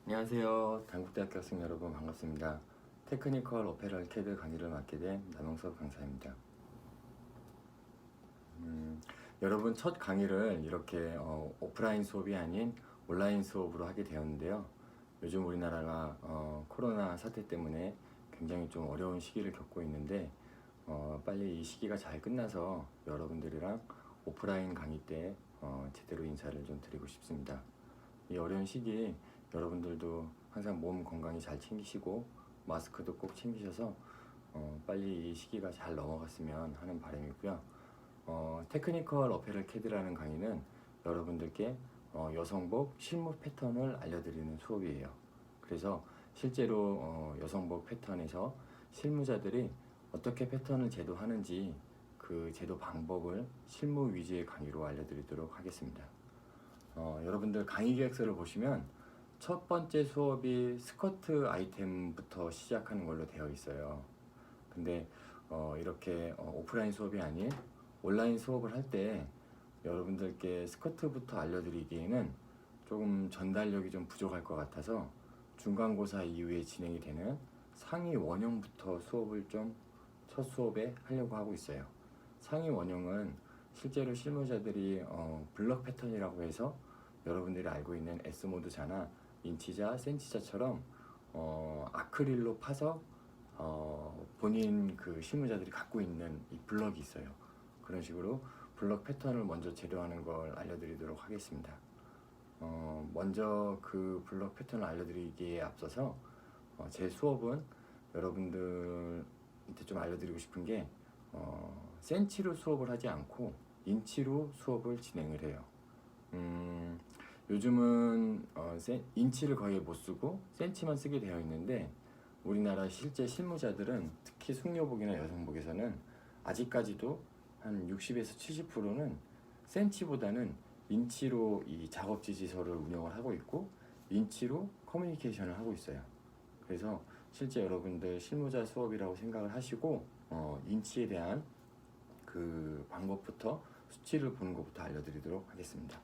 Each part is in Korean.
안녕하세요. 단국대학교 학생 여러분 반갑습니다. 테크니컬 오페럴 캐드 강의를 맡게 된 남영석 강사입니다. 여러분 첫 강의를 이렇게 오프라인 수업이 아닌 온라인 수업으로 하게 되었는데요. 요즘 우리나라가 코로나 사태 때문에 굉장히 좀 어려운 시기를 겪고 있는데 빨리 이 시기가 잘 끝나서 여러분들이랑 오프라인 강의 때 제대로 인사를 좀 드리고 싶습니다. 이 어려운 시기에 여러분들도 항상 몸 건강히 잘 챙기시고 마스크도 꼭 챙기셔서 빨리 이 시기가 잘 넘어갔으면 하는 바람이고요. 테크니컬 어페럴 캐드라는 강의는 여러분들께 여성복 실무 패턴을 알려드리는 수업이에요. 그래서 실제로 여성복 패턴에서 실무자들이 어떻게 패턴을 제도하는지 그 제도 방법을 실무 위주의 강의로 알려드리도록 하겠습니다. 여러분들 강의 계획서를 보시면 첫 번째 수업이 스커트 아이템부터 시작하는 걸로 되어 있어요. 근데 이렇게 오프라인 수업이 아닌 온라인 수업을 할 때 여러분들께 스커트부터 알려드리기에는 조금 전달력이 좀 부족할 것 같아서 중간고사 이후에 진행이 되는 상위 원형부터 수업을 좀 첫 수업에 하려고 하고 있어요. 상위 원형은 실제로 실무자들이 블럭 패턴이라고 해서 여러분들이 알고 있는 S모드자나 인치자, 센치자처럼 아크릴로 파서 본인 그 실무자들이 갖고 있는 이 블럭이 있어요. 그런 식으로 블럭 패턴을 먼저 재료하는 걸 알려드리도록 하겠습니다. 먼저 그 블럭 패턴을 알려드리기에 앞서서 제 수업은 여러분들한테 좀 알려드리고 싶은 게 센치로 수업을 하지 않고 인치로 수업을 진행을 해요. 요즘은 인치를 거의 못 쓰고 센치만 쓰게 되어 있는데 우리나라 실제 실무자들은 특히 숙녀복이나 여성복에서는 아직까지도 한 60에서 70%는 센치보다는 인치로 이 작업 지시서를 운영을 하고 있고 인치로 커뮤니케이션을 하고 있어요. 그래서 실제 여러분들 실무자 수업이라고 생각을 하시고 인치에 대한 그 방법부터 수치를 보는 것부터 알려드리도록 하겠습니다.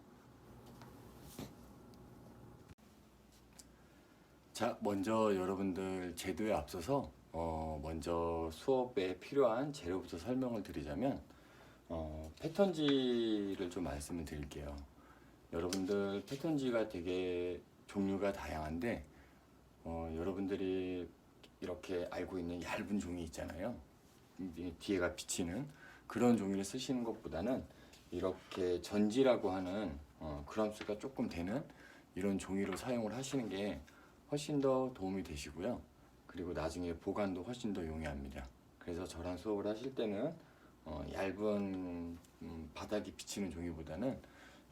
자, 먼저 여러분들 제도에 앞서서 먼저 수업에 필요한 재료부터 설명을 드리자면 패턴지를 좀 말씀을 드릴게요. 여러분들 패턴지가 되게 종류가 다양한데 여러분들이 이렇게 알고 있는 얇은 종이 있잖아요. 뒤에가 비치는 그런 종이를 쓰시는 것보다는 이렇게 전지라고 하는 그람수가 조금 되는 이런 종이로 사용을 하시는 게 훨씬 더 도움이 되시고요. 그리고 나중에 보관도 훨씬 더 용이합니다. 그래서 저랑 수업을 하실 때는 얇은 바닥이 비치는 종이보다는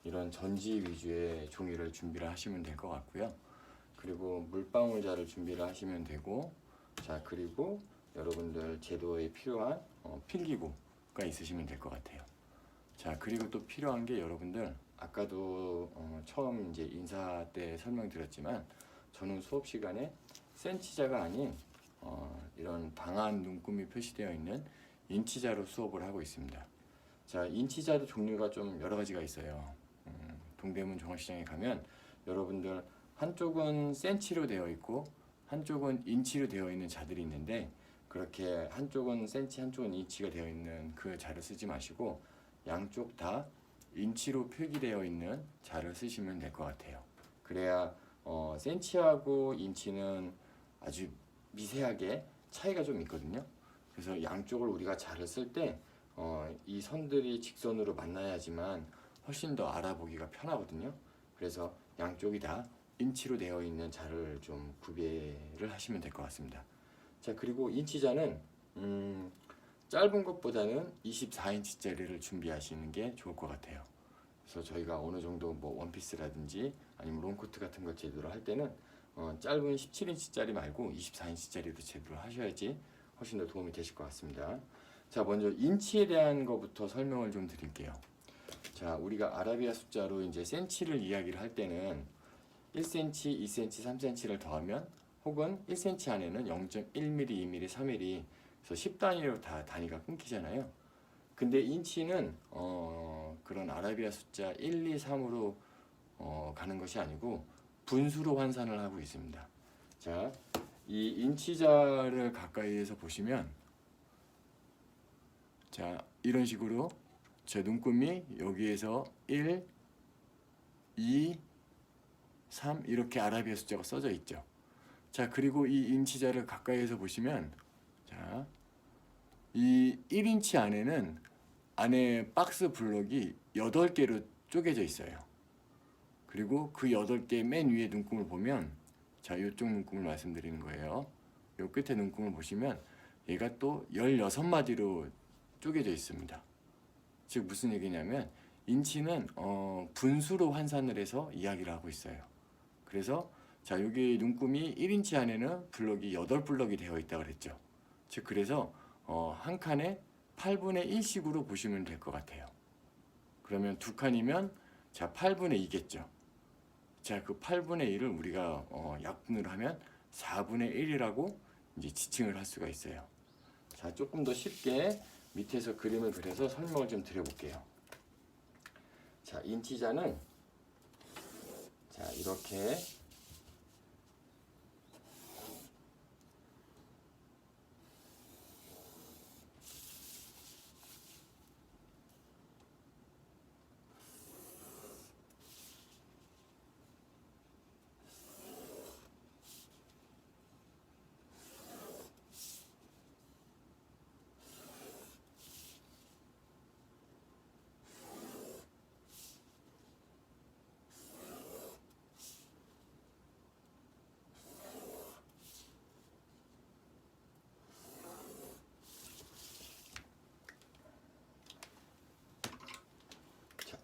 이런 전지 위주의 종이를 준비를 하시면 될 것 같고요. 그리고 물방울자를 준비를 하시면 되고, 자, 그리고 여러분들 제도에 필요한 필기구가 있으시면 될 것 같아요. 자, 그리고 또 필요한 게 여러분들 아까도 처음 이제 인사 때 설명드렸지만 저는 수업 시간에 센치자가 아닌 이런 방한 눈금이 표시되어 있는 인치자로 수업을 하고 있습니다. 자, 인치자도 종류가 좀 여러 가지가 있어요. 동대문 종합시장에 가면 여러분들 한쪽은 센치로 되어 있고 한쪽은 인치로 되어 있는 자들이 있는데 그렇게 한쪽은 센치 한쪽은 인치가 되어 있는 그 자를 쓰지 마시고 양쪽 다 인치로 표기되어 있는 자를 쓰시면 될 것 같아요. 그래야 센치하고 인치는 아주 미세하게 차이가 좀 있거든요. 그래서 양쪽을 우리가 자를 쓸 때 이 선들이 직선으로 만나야지만 훨씬 더 알아보기가 편하거든요. 그래서 양쪽이 다 인치로 되어 있는 자를 좀 구별을 하시면 될 것 같습니다. 자, 그리고 인치자는 짧은 것보다는 24인치짜리를 준비하시는 게 좋을 것 같아요. 그래서 저희가 어느 정도 뭐 원피스라든지 아니면 롱코트 같은 걸 제도를 할 때는 짧은 17인치짜리 말고 24인치짜리도 제도를 하셔야지 훨씬 더 도움이 되실 것 같습니다. 자, 먼저 인치에 대한 것부터 설명을 좀 드릴게요. 자, 우리가 아라비아 숫자로 이제 센치를 이야기를 할 때는 1cm, 2cm, 3cm를 더하면 혹은 1cm 안에는 0.1mm, 2mm, 3mm 그래서 10단위로 다 단위가 끊기잖아요. 근데 인치는 그런 아라비아 숫자 1, 2, 3으로 가는 것이 아니고 분수로 환산을 하고 있습니다. 자, 이 인치자를 가까이에서 보시면 자, 이런 식으로 제 눈금이 여기에서 1, 2, 3 이렇게 아라비아 숫자가 써져 있죠. 자, 그리고 이 인치자를 가까이에서 보시면 자, 이 1인치 안에는 안에 박스 블럭이 8개로 쪼개져 있어요. 그리고 그 8개 맨 위에 눈금을 보면 자, 이쪽 눈금을 말씀드리는 거예요. 요 끝에 눈금을 보시면 얘가 또 16마디로 쪼개져 있습니다. 즉 무슨 얘기냐면 인치는 분수로 환산을 해서 이야기를 하고 있어요. 그래서 자, 여기 눈금이 1인치 안에는 블럭이 8블럭이 되어 있다고 그랬죠. 즉 그래서 한 칸에 8분의 1씩으로 보시면 될 것 같아요. 그러면 두 칸이면 자, 8분의 2겠죠. 자, 그 8분의 1을 우리가 약분을 하면 4분의 1이라고 이제 지칭을 할 수가 있어요. 자, 조금 더 쉽게 밑에서 그림을 그려서 설명을 좀 드려볼게요. 자, 인치자는 자, 이렇게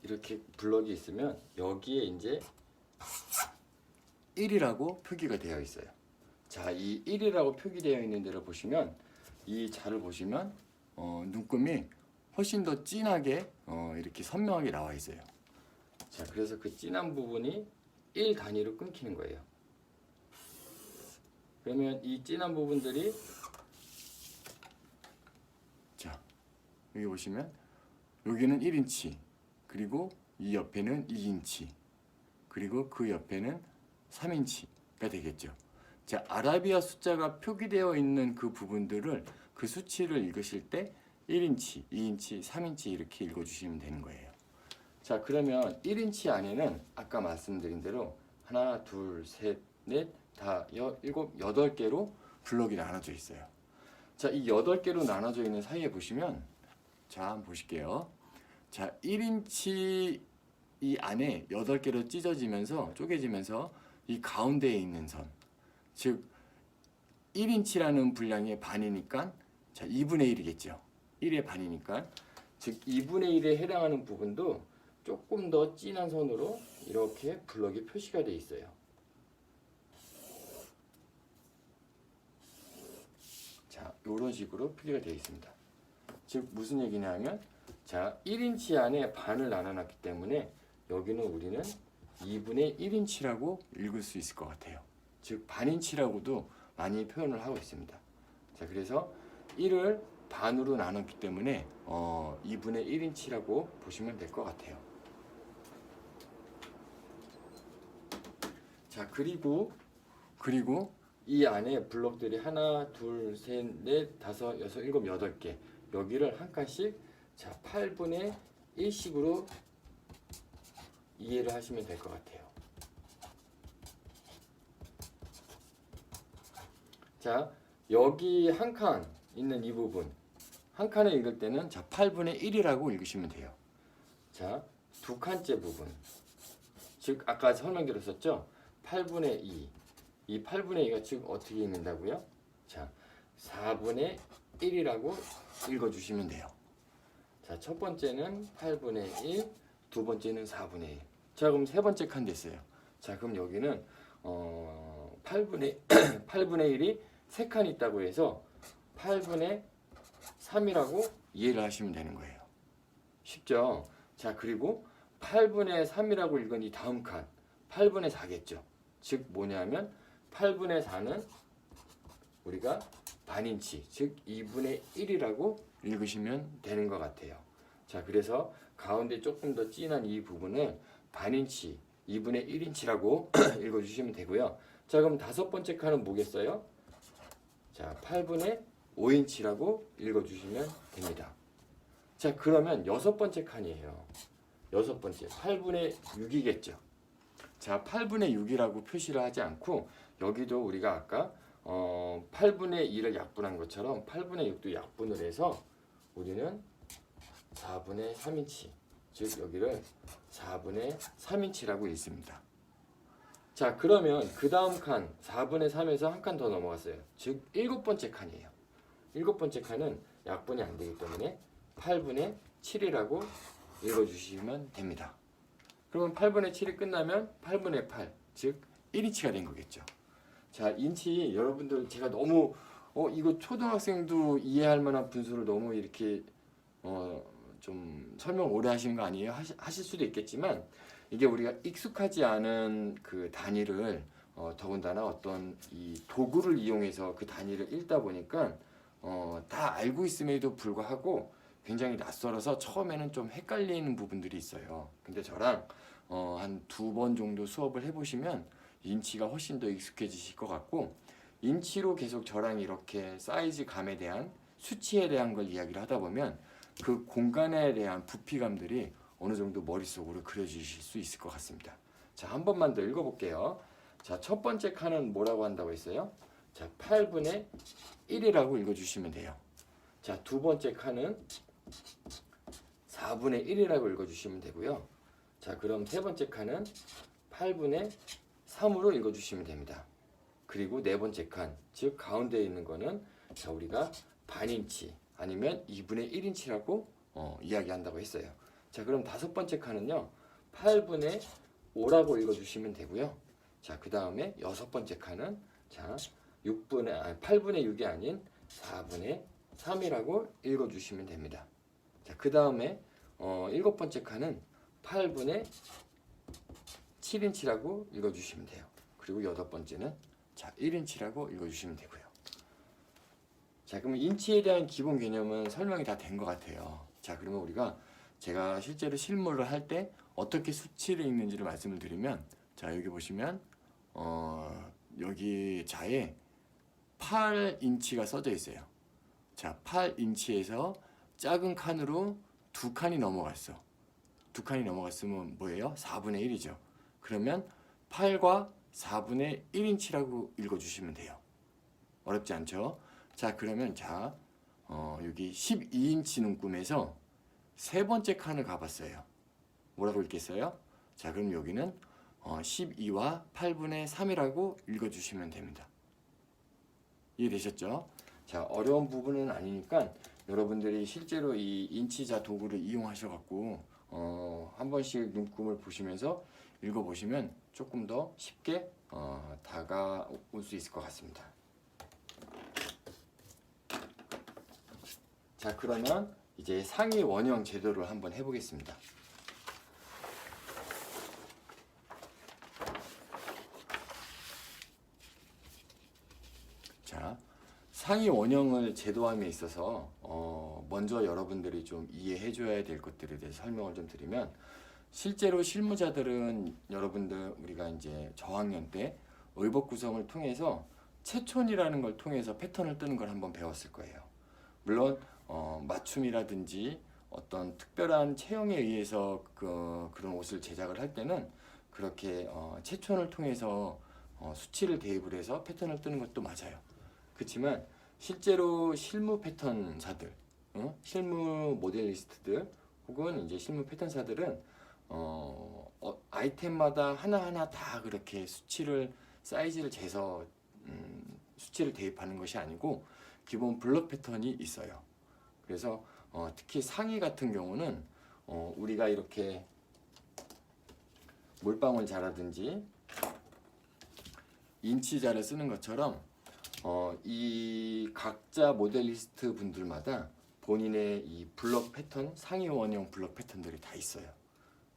이렇게 블럭이 있으면 여기에 이제 1이라고 표기가 되어 있어요. 자, 이 1이라고 표기되어 있는 데를 보시면 이 자를 보시면 눈금이 훨씬 더 진하게 이렇게 선명하게 나와 있어요. 자, 그래서 그 진한 부분이 1 단위로 끊기는 거예요. 그러면 이 진한 부분들이 자, 여기 보시면 여기는 1인치, 그리고 이 옆에는 2인치, 그리고 그 옆에는 3인치가 되겠죠. 자, 아라비아 숫자가 표기되어 있는 그 부분들을 그 수치를 읽으실 때 1인치, 2인치, 3인치 이렇게 읽어주시면 되는 거예요. 자, 그러면 1인치 안에는 아까 말씀드린 대로 하나, 둘, 셋, 넷, 다 일곱, 8개로 블럭이 나눠져 있어요. 자, 이 8개로 나눠져 있는 사이에 보시면 자, 한번 보실게요. 자, 1인치 이 안에 8개로 찢어지면서 쪼개지면서 이 가운데에 있는 선, 즉 1인치라는 분량의 반이니까 자, 2분의 1이겠죠. 1의 반이니까 즉 2분의 1에 해당하는 부분도 조금 더 진한 선으로 이렇게 블럭이 표시가 되어 있어요. 자, 이런 식으로 표기가 되어 있습니다. 즉 무슨 얘기냐면 자, 1인치 안에 반을 나눠놨기 때문에 여기는 우리는 2분의 1인치라고 읽을 수 있을 것 같아요. 즉 반인치라고도 많이 표현을 하고 있습니다. 자, 그래서 1을 반으로 나눴기 때문에 2분의 1인치라고 보시면 될 것 같아요. 자, 그리고 이 안에 블럭들이 하나, 둘, 셋, 넷, 다섯, 여섯, 일곱, 8개 여기를 한 칸씩 자, 8분의 1씩으로 이해를 하시면 될 것 같아요. 자, 여기 한 칸 있는 이 부분 한 칸을 읽을 때는 자, 8분의 1이라고 읽으시면 돼요. 자, 두 칸째 부분 즉 아까 설명드렸었죠? 8분의 2 이 8분의 2가 즉 어떻게 읽는다고요? 자, 4분의 1이라고 읽어주시면 돼요. 자, 첫 번째는 8분의 1, 두 번째는 4분의 1. 자, 그럼 세 번째 칸 됐어요. 자, 그럼 여기는 8분의 1이 세 칸 있다고 해서 8분의 3이라고 이해를 하시면 되는 거예요. 쉽죠? 자, 그리고 8분의 3이라고 읽은 이 다음 칸 8분의 4겠죠. 즉 뭐냐면 8분의 4는 우리가 반인치, 즉 2분의 1이라고 읽으시면 되는 것 같아요. 자, 그래서 가운데 조금 더 진한 이 부분을 반인치, 2분의 1인치라고 읽어주시면 되고요. 자, 그럼 다섯 번째 칸은 뭐겠어요? 자, 8분의 5인치라고 읽어주시면 됩니다. 자, 그러면 여섯 번째 칸이에요. 여섯 번째 8분의 6이겠죠. 자, 8분의 6이라고 표시를 하지 않고 여기도 우리가 아까 8분의 2를 약분한 것처럼 8분의 6도 약분을 해서 우리는 4분의 3인치, 즉 여기를 4분의 3인치라고 읽습니다. 자, 그러면 그 다음 칸 4분의 3에서 한 칸 더 넘어갔어요. 즉 일곱 번째 칸이에요. 일곱 번째 칸은 약분이 안 되기 때문에 8분의 7이라고 읽어주시면 됩니다. 그러면 8분의 7이 끝나면 8분의 8, 즉 1인치가 된 거겠죠. 자, 인치 여러분들 제가 너무 이거 초등학생도 이해할 만한 분수를 너무 이렇게 좀 설명 오래 하시는 거 아니에요? 하실 수도 있겠지만 이게 우리가 익숙하지 않은 그 단위를 더군다나 어떤 이 도구를 이용해서 그 단위를 읽다 보니까 다 알고 있음에도 불구하고 굉장히 낯설어서 처음에는 좀 헷갈리는 부분들이 있어요. 근데 저랑 한 두 번 정도 수업을 해보시면 인치가 훨씬 더 익숙해지실 것 같고, 인치로 계속 저랑 이렇게 사이즈 감에 대한 수치에 대한 걸 이야기를 하다 보면 그 공간에 대한 부피감들이 어느 정도 머릿속으로 그려지실 수 있을 것 같습니다. 자, 한 번만 더 읽어볼게요. 자, 첫 번째 칸은 뭐라고 한다고 했어요? 자, 8분의 1이라고 읽어주시면 돼요. 자, 두 번째 칸은 4분의 1이라고 읽어주시면 되고요. 자, 그럼 세 번째 칸은 8분의 3으로 읽어주시면 됩니다. 그리고 네 번째 칸, 즉 가운데에 있는 거는 자, 우리가 반인치 아니면 2분의 1인치라고 이야기한다고 했어요. 자, 그럼 다섯 번째 칸은요 8분의 5라고 읽어주시면 되고요. 자, 그 다음에 여섯 번째 칸은 자 8분의 6이 아닌 4분의 3이라고 읽어주시면 됩니다. 자, 그 다음에 일곱 번째 칸은 8분의 7인치라고 읽어주시면 돼요. 그리고 여덟 번째는 자 1인치라고 읽어주시면 되고요. 자, 그러면 인치에 대한 기본 개념은 설명이 다 된 것 같아요. 자, 그러면 우리가 제가 실제로 실무를 할 때 어떻게 수치를 읽는지를 말씀을 드리면, 자, 여기 보시면 여기 자에 8인치가 써져 있어요. 자, 8인치에서 작은 칸으로 두 칸이 넘어갔어. 두 칸이 넘어갔으면 뭐예요? 4분의 1이죠. 그러면 8과 4분의 1인치라고 읽어주시면 돼요. 어렵지 않죠? 자, 그러면 자 여기 12인치 눈금에서 세 번째 칸을 가봤어요. 뭐라고 읽겠어요? 자, 그럼 여기는 12와 8분의 3이라고 읽어주시면 됩니다. 이해되셨죠? 자, 어려운 부분은 아니니까 여러분들이 실제로 이 인치자 도구를 이용하셔갖고 한 번씩 눈금을 보시면서 읽어보시면 조금 더 쉽게 다가올 수 있을 것 같습니다. 자, 그러면 이제 상위 원형 제도를 한번 해보겠습니다. 자, 상위 원형을 제도함에 있어서 먼저 여러분들이 좀 이해해 줘야 될 것들에 대해서 설명을 좀 드리면, 실제로 실무자들은 여러분들 우리가 이제 저학년 때 의복 구성을 통해서 채촌이라는 걸 통해서 패턴을 뜨는 걸 한번 배웠을 거예요. 물론 맞춤이라든지 어떤 특별한 체형에 의해서 그런 옷을 제작을 할 때는 그렇게 채촌을 통해서 수치를 대입을 해서 패턴을 뜨는 것도 맞아요. 그렇지만 실제로 실무 패턴사들, 실무 모델리스트들 혹은 이제 실무 패턴사들은 아이템마다 하나하나 다 그렇게 사이즈를 재서 수치를 대입하는 것이 아니고 기본 블럭 패턴이 있어요. 그래서 특히 상의 같은 경우는 우리가 이렇게 몰빵을 자라든지 인치자를 쓰는 것처럼 이 각자 모델리스트 분들마다 본인의 이 블럭 패턴, 상의 원형 블럭 패턴들이 다 있어요.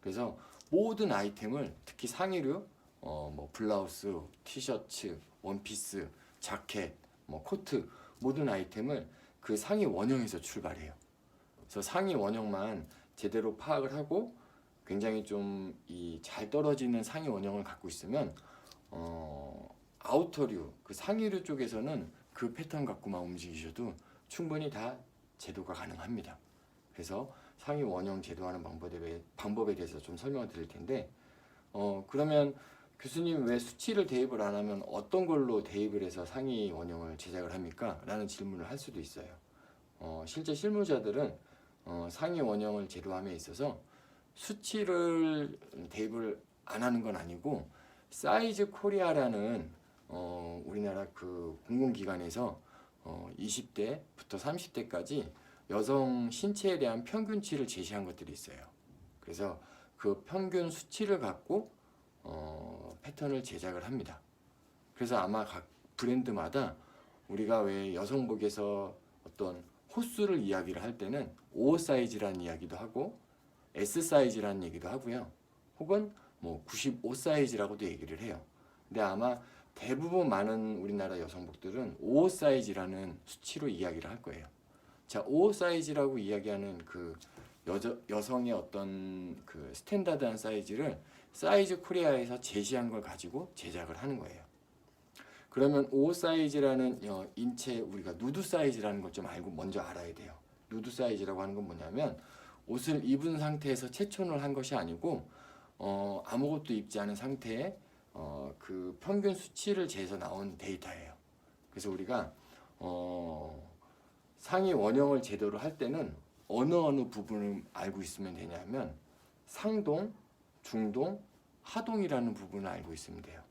그래서 모든 아이템을 특히 상의류, 뭐 블라우스, 티셔츠, 원피스, 자켓, 뭐 코트 모든 아이템을 그 상의 원형에서 출발해요. 그래서 상의 원형만 제대로 파악을 하고 굉장히 좀 이 잘 떨어지는 상의 원형을 갖고 있으면 아우터류 그 상의류 쪽에서는 그 패턴 갖고만 움직이셔도 충분히 다 제도가 가능합니다. 그래서 상의 원형 제도하는 방법에 대해서 좀 설명을 드릴 텐데 그러면 교수님 왜 수치를 대입을 안 하면 어떤 걸로 대입을 해서 상의 원형을 제작을 합니까? 라는 질문을 할 수도 있어요. 실제 실무자들은 상의 원형을 제도함에 있어서 수치를 대입을 안 하는 건 아니고 사이즈 코리아라는 우리나라 그 공공기관에서 20대부터 30대까지 여성 신체에 대한 평균치를 제시한 것들이 있어요. 그래서 그 평균 수치를 갖고 패턴을 제작을 합니다. 그래서 아마 각 브랜드마다 우리가 왜 여성복에서 어떤 호수를 이야기를 할 때는 O 사이즈라는 이야기도 하고 S 사이즈라는 얘기도 하고요. 혹은 뭐 95 사이즈라고도 얘기를 해요. 근데 아마 대부분 많은 우리나라 여성복들은 5 사이즈라는 수치로 이야기를 할 거예요. 자, 5 사이즈라고 이야기하는 그 여성의 어떤 그 스탠다드한 사이즈를 사이즈 코리아에서 제시한 걸 가지고 제작을 하는 거예요. 그러면 5 사이즈라는 인체 우리가 누드 사이즈라는 걸 좀 먼저 알아야 돼요. 누드 사이즈라고 하는 건 뭐냐면 옷을 입은 상태에서 체촌을 한 것이 아니고 아무것도 입지 않은 상태에 그 평균 수치를 재서 나온 데이터예요. 그래서 우리가 상의 원형을 제대로 할 때는 어느 부분을 알고 있으면 되냐면 상동, 중동, 하동이라는 부분을 알고 있으면 돼요.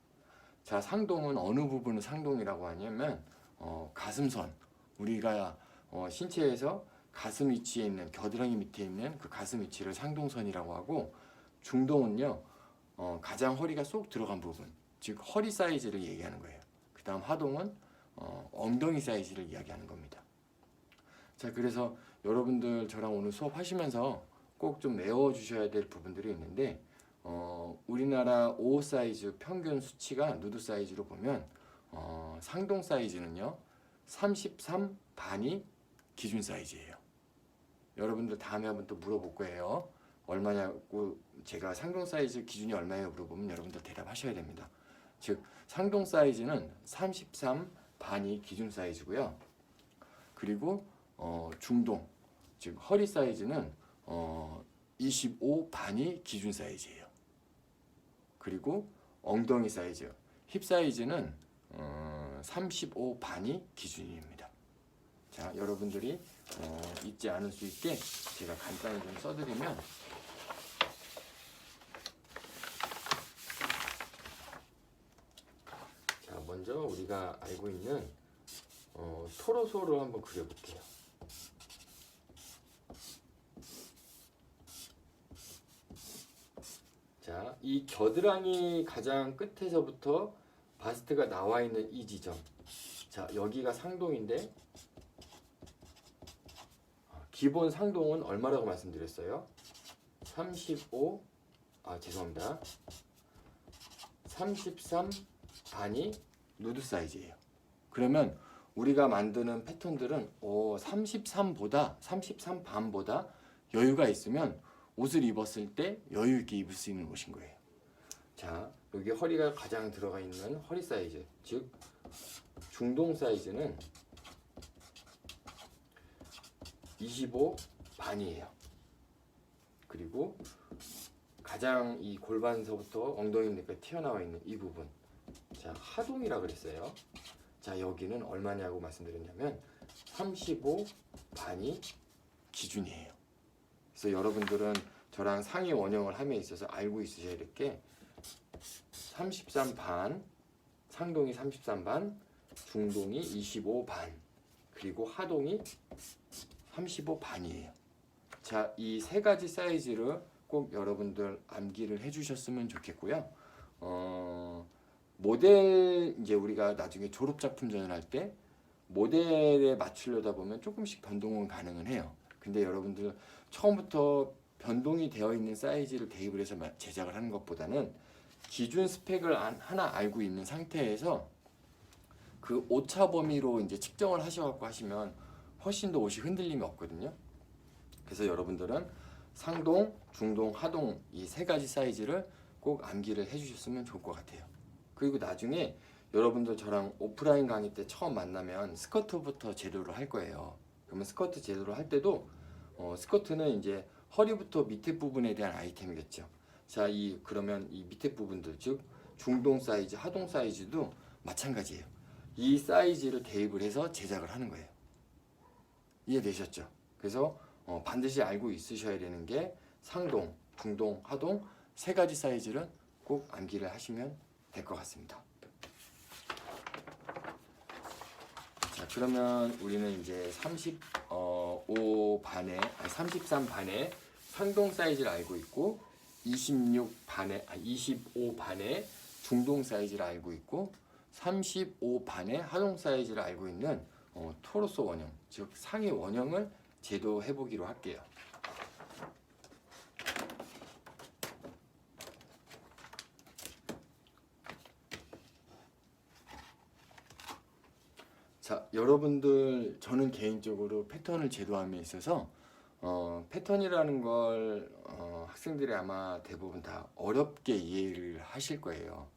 자, 상동은 어느 부분을 상동이라고 하냐면 가슴선, 우리가 신체에서 가슴 위치에 있는 겨드랑이 밑에 있는 그 가슴 위치를 상동선이라고 하고, 중동은요 가장 허리가 쏙 들어간 부분, 즉 허리 사이즈를 얘기하는 거예요. 그 다음 하동은 엉덩이 사이즈를 이야기하는 겁니다. 자, 그래서 여러분들 저랑 오늘 수업하시면서 꼭 좀 외워주셔야 될 부분들이 있는데 우리나라 옷 사이즈 평균 수치가 누드 사이즈로 보면 상동 사이즈는요 33 반이 기준 사이즈예요. 여러분들 다음에 한번 또 물어볼 거예요. 얼마냐고, 제가 상동 사이즈 기준이 얼마예요 물어보면 여러분들 대답하셔야 됩니다. 즉 상동 사이즈는 33 반이 기준 사이즈고요. 그리고 중동, 즉 허리 사이즈는 25 반이 기준 사이즈예요. 그리고 엉덩이 사이즈, 힙 사이즈는 35 반이 기준입니다. 자, 여러분들이 잊지 않을 수 있게 제가 간단히 좀 써드리면, 자, 먼저 우리가 알고 있는 토로소를 한번 그려볼게요. 자, 이 겨드랑이 가장 끝에서부터 바스트가 나와 있는 이 지점, 자, 여기가 상동인데 기본 상동은 얼마라고 말씀드렸어요? 33 반이 누드 사이즈예요. 그러면 우리가 만드는 패턴들은 33 반보다 여유가 있으면 옷을 입었을 때 여유 있게 입을 수 있는 옷인 거예요. 자, 여기 허리가 가장 들어가 있는 허리 사이즈, 즉 중동 사이즈는 25 반이에요. 그리고 가장 이 골반서부터 엉덩이까지 튀어나와 있는 이 부분, 자, 하동이라 그랬어요. 자, 여기는 얼마냐고 말씀드렸냐면 35 반이 기준이에요. 그래서 여러분들은 저랑 상의 원형을 함에 있어서 알고 있으셔야 될 게 33 반, 상동이 33 반, 중동이 25 반, 그리고 하동이 35 반이에요. 자, 이 세 가지 사이즈를 꼭 여러분들 암기를 해주셨으면 좋겠고요. 모델, 이제 우리가 나중에 졸업 작품 전할 때 모델에 맞추려다 보면 조금씩 변동은 가능은 해요. 근데 여러분들 처음부터 변동이 되어 있는 사이즈를 대입을 해서 제작을 하는 것보다는 기준 스펙을 하나 알고 있는 상태에서 그 오차 범위로 이제 측정을 하셔갖고 하시면 훨씬 더 옷이 흔들림이 없거든요. 그래서 여러분들은 상동, 중동, 하동 이 세 가지 사이즈를 꼭 암기를 해주셨으면 좋을 것 같아요. 그리고 나중에 여러분들 저랑 오프라인 강의 때 처음 만나면 스커트부터 제대로 할 거예요. 그러면 스커트 제대로 할 때도 스커트는 이제 허리부터 밑에 부분에 대한 아이템이겠죠. 자, 그러면 이 밑에 부분들 즉 중동 사이즈, 하동 사이즈도 마찬가지예요. 이 사이즈를 대입을 해서 제작을 하는 거예요. 이해되셨죠? 그래서 반드시 알고 있으셔야 되는 게 상동, 중동, 하동 세 가지 사이즈를 꼭 암기를 하시면 될 것 같습니다. 자, 그러면 우리는 이제 33반에 상동 사이즈를 알고 있고 25반에 중동 사이즈를 알고 있고 35반에 하동 사이즈를 알고 있는 토로스 원형, 즉 상의 원형을 제도해 보기로 할게요. 자, 여러분들 저는 개인적으로 패턴을 제도함에 있어서 패턴이라는 걸 학생들이 아마 대부분 다 어렵게 이해를 하실 거예요.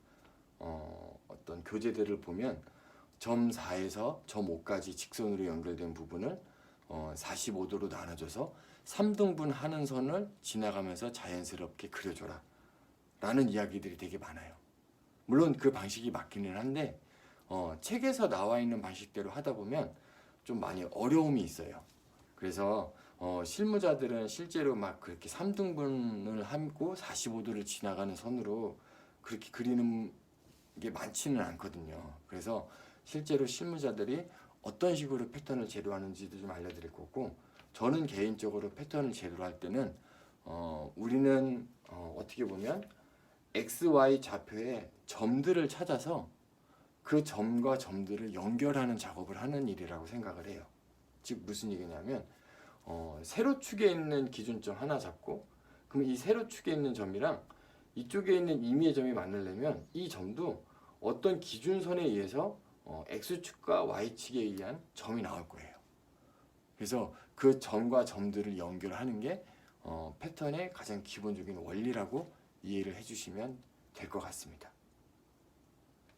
어떤 교재들을 보면 점 4에서 점 5까지 직선으로 연결된 부분을 45도로 나눠줘서 3등분 하는 선을 지나가면서 자연스럽게 그려줘라 라는 이야기들이 되게 많아요. 물론 그 방식이 맞기는 한데 책에서 나와 있는 방식대로 하다 보면 좀 많이 어려움이 있어요. 그래서 실무자들은 실제로 막 그렇게 3등분을 하고 45도를 지나가는 선으로 그렇게 그리는 게 많지는 않거든요. 그래서 실제로 실무자들이 어떤 식으로 패턴을 제도하는지도 좀 알려드릴 거고, 저는 개인적으로 패턴을 제도를 할 때는 우리는 어떻게 보면 XY 좌표에 점들을 찾아서 그 점과 점들을 연결하는 작업을 하는 일이라고 생각을 해요. 즉 무슨 얘기냐면 세로축에 있는 기준점 하나 잡고, 그럼 이 세로축에 있는 점이랑 이쪽에 있는 임의의 점이 만나려면 이 점도 어떤 기준선에 의해서 X축과 Y축에 의한 점이 나올 거예요. 그래서 그 점과 점들을 연결하는 게 패턴의 가장 기본적인 원리라고 이해를 해주시면 될 것 같습니다.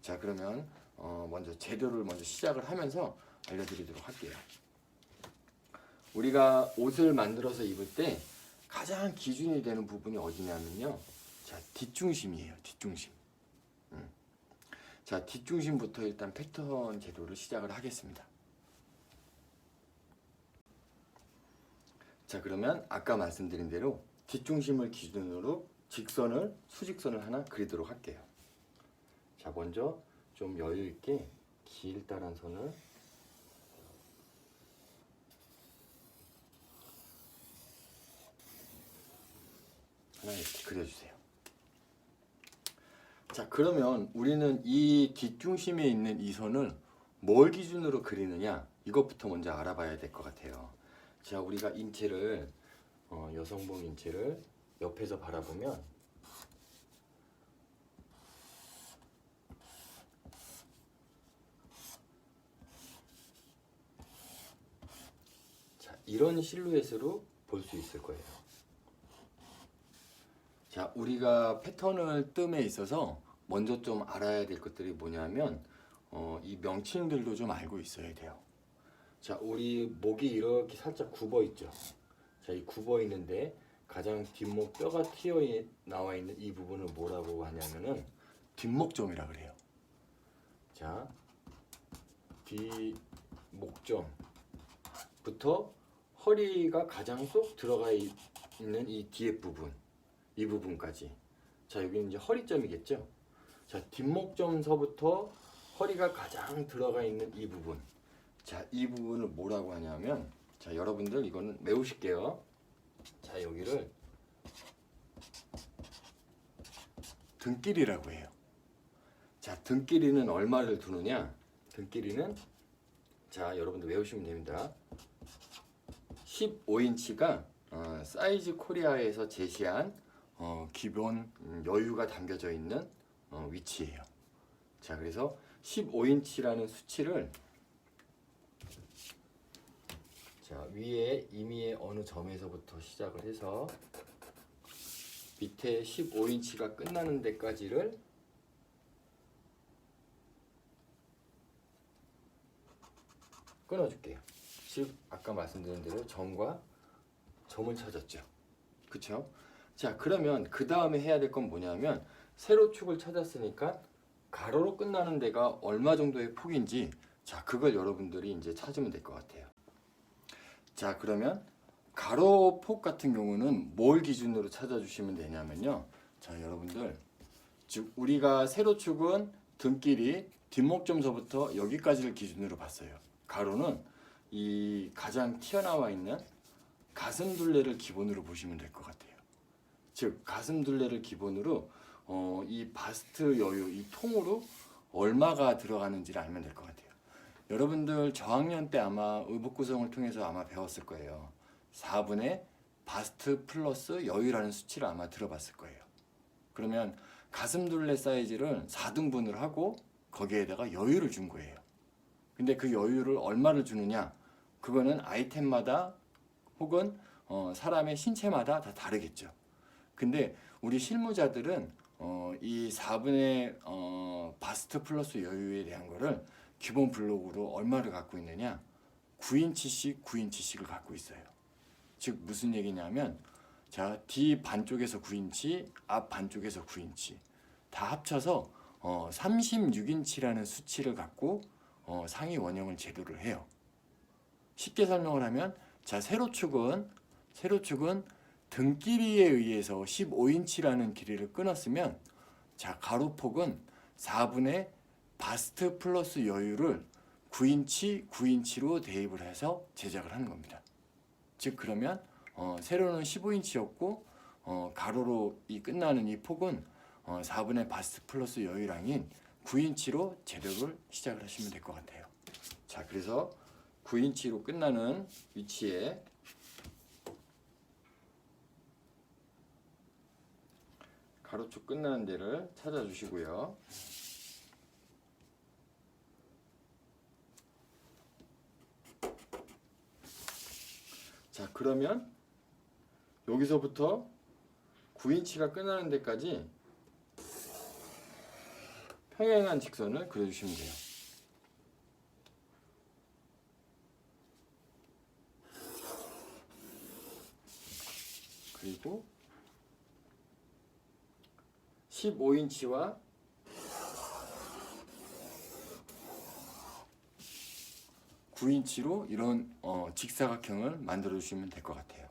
자, 그러면 먼저 제도를 먼저 시작을 하면서 알려드리도록 할게요. 우리가 옷을 만들어서 입을 때 가장 기준이 되는 부분이 어디냐면요, 자, 뒷중심이에요. 뒷중심. 자, 뒷중심부터 일단 패턴 제도를 시작을 하겠습니다. 자, 그러면 아까 말씀드린 대로 뒷중심을 기준으로 직선을, 수직선을 하나 그리도록 할게요. 자, 먼저 좀 여유 있게 길다란 선을 하나 이렇게 그려주세요. 자, 그러면 우리는 이 뒷중심에 있는 이 선을 뭘 기준으로 그리느냐, 이것부터 먼저 알아봐야 될 것 같아요. 자, 우리가 인체를 여성복 인체를 옆에서 바라보면 자, 이런 실루엣으로 볼 수 있을 거예요. 자, 우리가 패턴을 뜸에 있어서 먼저 좀 알아야 될 것들이 뭐냐면 이 명칭들도 좀 알고 있어야 돼요. 자, 우리 목이 이렇게 살짝 굽어 있죠. 자, 이 굽어 있는데 가장 뒷목 뼈가 튀어 나와 있는 이 부분을 뭐라고 하냐면은 뒷목점이라 그래요. 자, 뒷목점부터 허리가 가장 쏙 들어가 있는 이 뒤에 부분, 이 부분까지. 자, 여기는 이제 허리점이겠죠. 자, 뒷목점서부터 허리가 가장 들어가 있는 이 부분. 자, 이 부분을 뭐라고 하냐면, 자, 여러분들 이거는 외우실게요. 자, 여기를 등길이라고 해요. 자, 등길이는 얼마를 두느냐? 등길이는, 자, 여러분들 외우시면 됩니다. 15인치가 사이즈 코리아에서 제시한 기본 여유가 담겨져 있는 위치예요. 자, 그래서 15인치라는 수치를, 자, 위에 임의의 어느 점에서부터 시작을 해서 밑에 15인치가 끝나는 데까지를 끊어줄게요. 즉 아까 말씀드린 대로 점과 점을 찾았죠. 그쵸? 자, 그러면 그 다음에 해야 될 건 뭐냐면 세로축을 찾았으니까 가로로 끝나는 데가 얼마 정도의 폭인지, 자, 그걸 여러분들이 이제 찾으면 될 것 같아요. 자, 그러면 가로 폭 같은 경우는 뭘 기준으로 찾아주시면 되냐면요. 자, 여러분들, 즉 우리가 세로축은 등끼리 뒷목점서부터 여기까지를 기준으로 봤어요. 가로는 이 가장 튀어나와 있는 가슴 둘레를 기본으로 보시면 될 것 같아요. 즉 가슴 둘레를 기본으로 이 바스트 여유, 이 통으로 얼마가 들어가는지를 알면 될 것 같아요. 여러분들 저학년 때 아마 의복 구성을 통해서 아마 배웠을 거예요. 4분의 바스트 플러스 여유라는 수치를 아마 들어봤을 거예요. 그러면 가슴 둘레 사이즈를 4등분을 하고 거기에다가 여유를 준 거예요. 근데 그 여유를 얼마를 주느냐? 그거는 아이템마다 혹은 사람의 신체마다 다 다르겠죠. 근데 우리 실무자들은 이 4분의 바스트 플러스 여유에 대한 거를 기본 블록으로 얼마를 갖고 있느냐? 9인치씩 9인치씩을 갖고 있어요. 즉 무슨 얘기냐면 자, 뒤 반쪽에서 9인치, 앞 반쪽에서 9인치 다 합쳐서 36인치라는 수치를 갖고 상의 원형을 제도를 해요. 쉽게 설명을 하면 자, 세로축은 등끼리에 의해서 15인치라는 길이를 끊었으면 자, 가로폭은 4분의 바스트 플러스 여유를 9인치로 대입을 해서 제작을 하는 겁니다. 즉 그러면 세로는 15인치였고 가로로 이 끝나는 이 폭은 4분의 바스트 플러스 여유량인 9인치로 재료를 시작을 하시면 될 것 같아요. 자, 그래서 9인치로 끝나는 위치에 가로축 끝나는 데를 찾아주시고요. 자, 그러면 여기서부터 9인치가 끝나는 데까지 평행한 직선을 그려주시면 돼요. 그리고 15인치와 9인치로 이런 직사각형을 만들어 주시면 될 것 같아요.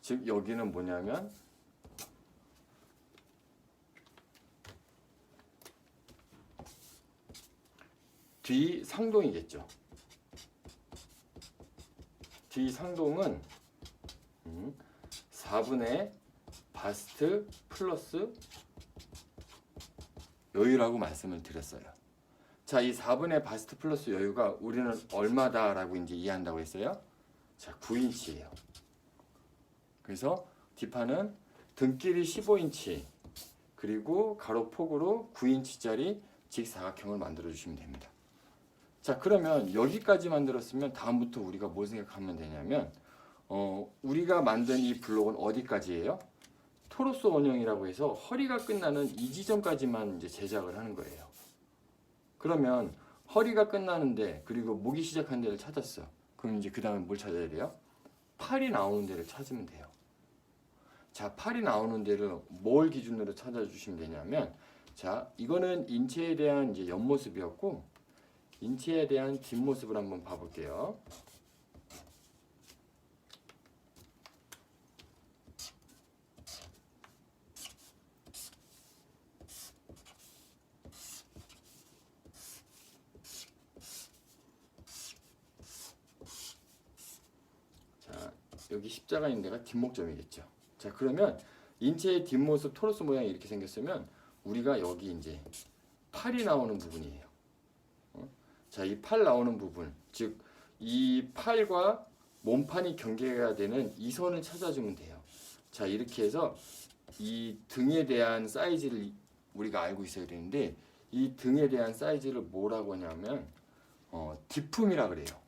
즉 여기는 뭐냐면 뒤 상동이겠죠. 뒤 상동은 4분의 바스트 플러스 여유라고 말씀을 드렸어요. 자, 이 4분의 바스트 플러스 여유가 우리는 얼마다라고 이제 이해한다고 했어요? 자, 9인치예요. 그래서 뒷판은 등끼리 15인치 그리고 가로폭으로 9인치짜리 직사각형을 만들어 주시면 됩니다. 자, 그러면 여기까지 만들었으면 다음부터 우리가 뭘 생각하면 되냐면 우리가 만든 이 블록은 어디까지예요? 토로스 원형이라고 해서 허리가 끝나는 이 지점까지만 이제 제작을 하는 거예요. 그러면 허리가 끝나는데 그리고 목이 시작한 데를 찾았어. 그럼 이제 그 다음에 뭘 찾아야 돼요? 팔이 나오는 데를 찾으면 돼요. 자, 팔이 나오는 데를 뭘 기준으로 찾아주시면 되냐면 자, 이거는 인체에 대한 이제 옆모습이었고 인체에 대한 뒷모습을 한번 봐볼게요. 자, 여기 십자가 있는 데가 뒷목점이겠죠. 자, 그러면 인체의 뒷모습 토로스 모양이 이렇게 생겼으면 우리가 여기 이제 팔이 나오는 부분이에요. 자, 이 팔 나오는 부분, 즉 이 팔과 몸판이 경계가 되는 이 선을 찾아주면 돼요. 자, 이렇게 해서 이 등에 대한 사이즈를 우리가 알고 있어야 되는데 이 등에 대한 사이즈를 뭐라고 하냐면 디품이라 그래요.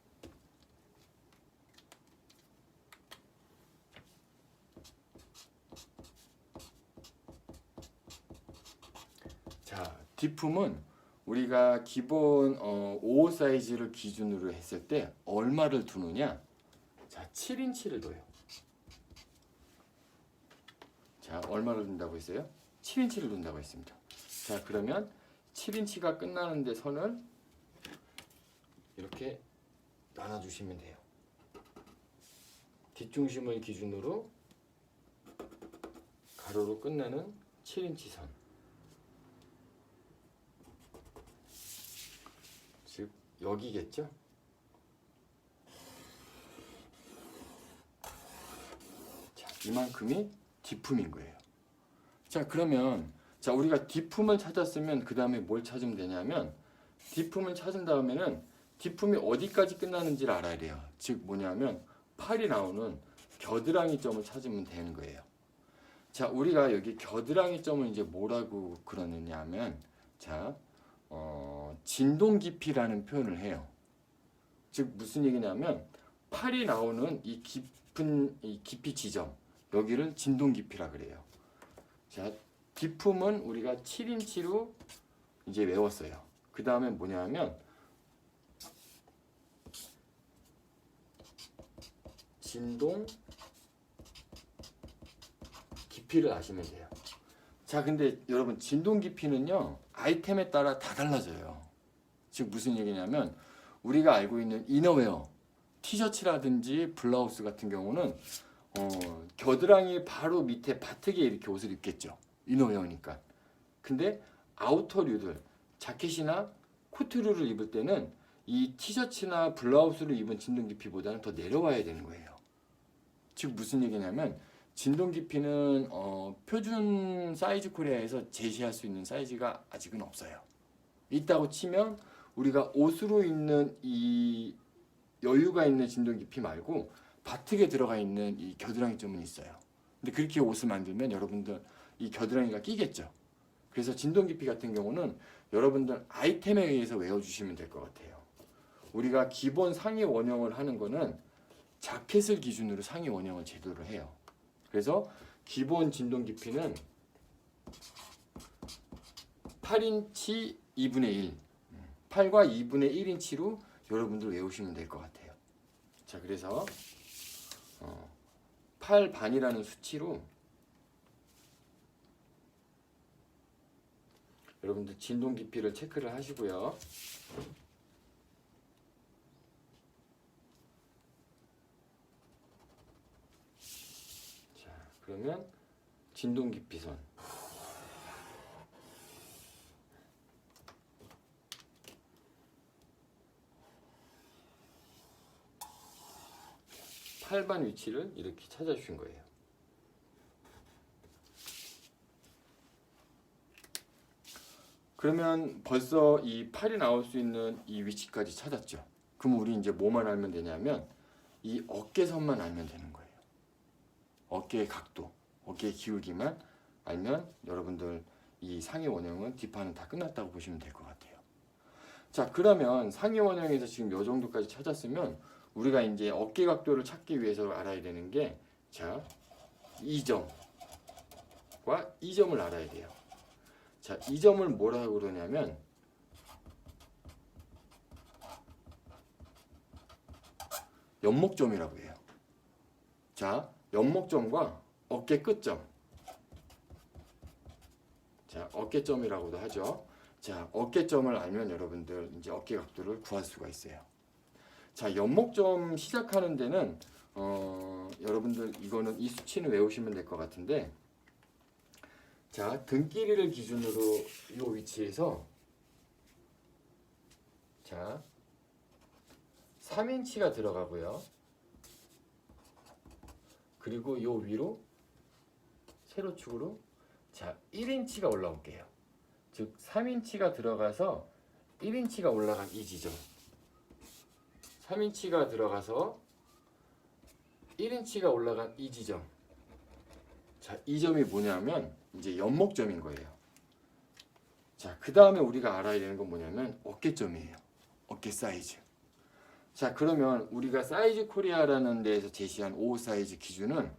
뒷품은 우리가 기본 55 사이즈를 기준으로 했을 때 얼마를 두느냐? 자, 7인치를 둬요. 자, 얼마를 둔다고 했어요? 7인치를 둔다고 했습니다. 자, 그러면 7인치가 끝나는데 선을 이렇게 나눠주시면 돼요. 뒷중심을 기준으로 가로로 끝내는 7인치 선. 즉 여기겠죠? 자, 이만큼이 뒷품인 거예요. 자, 그러면 자, 우리가 뒷품을 찾았으면 그 다음에 뭘 찾으면 되냐면 뒷품을 찾은 다음에는 뒷품이 어디까지 끝나는지를 알아야 돼요. 즉 뭐냐면 팔이 나오는 겨드랑이 점을 찾으면 되는 거예요. 자, 우리가 여기 겨드랑이 점을 이제 뭐라고 그러느냐 하면 자, 진동 깊이라는 표현을 해요. 즉 무슨 얘기냐면 팔이 나오는 이 깊은 이 깊이 지점, 여기를 진동 깊이라 그래요. 자, 뒷품은 우리가 7인치로 이제 외웠어요. 그 다음에 뭐냐면 진동 깊이를 아시면 돼요. 자, 근데 여러분 진동 깊이는요 아이템에 따라 다 달라져요. 즉 무슨 얘기냐면 우리가 알고 있는 이너웨어, 티셔츠라든지 블라우스 같은 경우는 겨드랑이 바로 밑에 바트기에 이렇게 옷을 입겠죠. 이너웨어니까. 근데 아우터류들, 자켓이나 코트류를 입을 때는 이 티셔츠나 블라우스를 입은 진동 깊이보다는 더 내려와야 되는 거예요. 즉 무슨 얘기냐면 진동 깊이는 표준 사이즈 코리아에서 제시할 수 있는 사이즈가 아직은 없어요. 있다고 치면 우리가 옷으로 입는 이 여유가 있는 진동 깊이 말고 바트에 들어가 있는 이 겨드랑이 점은 있어요. 근데 그렇게 옷을 만들면 여러분들 이 겨드랑이가 끼겠죠. 그래서 진동 깊이 같은 경우는 여러분들 아이템에 의해서 외워주시면 될 것 같아요. 우리가 기본 상의 원형을 하는 거는 자켓을 기준으로 상의 원형을 제도를 해요. 그래서 기본 진동 깊이는 8인치 2분의 1, 8과 2분의 1인치로 여러분들 외우시면 될 것 같아요. 자, 그래서 8 반이라는 수치로 여러분들 진동 깊이를 체크를 하시고요. 자, 그러면 진동 깊이선 팔반 위치를 이렇게 찾아주신 거예요. 그러면 벌써 이 팔이 나올 수 있는 이 위치까지 찾았죠. 그럼 우리 이제 뭐만 알면 되냐면 이 어깨선만 알면 되는 거예요. 어깨의 각도, 어깨의 기울기만 알면 여러분들 이 상의 원형은 뒷판은 다 끝났다고 보시면 될 것 같아요. 자, 그러면 상의 원형에서 지금 요 정도까지 찾았으면 우리가 이제 어깨 각도를 찾기 위해서 알아야 되는 게 자, 이 점과 이 점을 알아야 돼요. 자, 이 점을 뭐라고 그러냐면 연목점이라고 해요. 자, 연목점과 어깨 끝점. 자, 어깨점이라고도 하죠. 자, 어깨점을 알면 여러분들 이제 어깨 각도를 구할 수가 있어요. 자, 연목점 시작하는 데는 여러분들 이거는 이 수치는 외우시면 될 것 같은데 자, 등 길이를 기준으로 이 위치에서 자 3인치가 들어가고요. 그리고 이 위로 세로축으로 자 1인치가 올라올게요. 즉 3인치가 들어가서 1인치가 올라간 이 지점 3인치가 들어가서 1인치가 올라간 이 지점 자, 이 점이 뭐냐면 이제 연목점인 거예요. 자, 그 다음에 우리가 알아야 되는 건 뭐냐면 어깨점이에요. 어깨 사이즈. 자, 그러면 우리가 사이즈 코리아라는 데에서 제시한 55 사이즈 기준은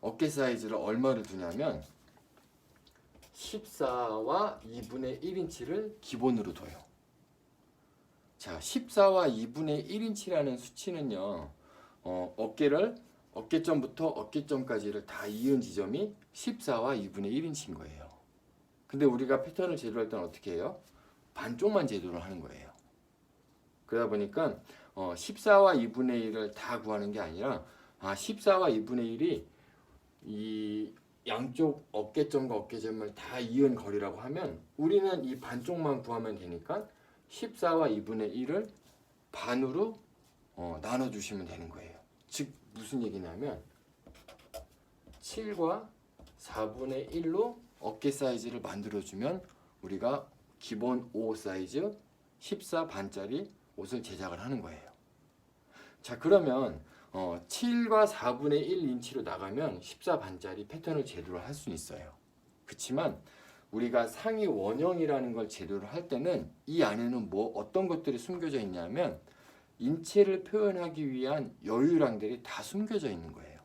어깨 사이즈를 얼마를 두냐면 14와 2분의 1인치를 기본으로 둬요. 자, 14와 2분의 1인치라는 수치는요. 어깨점부터 어깨점까지를 다 이은 지점이 14와 2분의 1인치인 거예요. 근데 우리가 패턴을 제도할 때는 어떻게 해요? 반쪽만 제도를 하는 거예요. 그러다 보니까 14와 2분의 1을 다 구하는 게 아니라 14와 2분의 1이 이 양쪽 어깨점과 어깨점을 다 이은 거리라고 하면 우리는 이 반쪽만 구하면 되니까 14와 2분의 1을 반으로 나눠주시면 되는 거예요. 즉 무슨 얘기냐면 7과 4분의 1로 어깨 사이즈를 만들어주면 우리가 기본 5 사이즈 14 반짜리 옷을 제작을 하는 거예요. 자, 그러면 7과 4분의 1인치로 나가면 14 반짜리 패턴을 제도를 할 수는 있어요. 그렇지만 우리가 상의 원형이라는 걸 제도를 할 때는 이 안에는 어떤 것들이 숨겨져 있냐면 인체를 표현하기 위한 여유량들이 다 숨겨져 있는 거예요.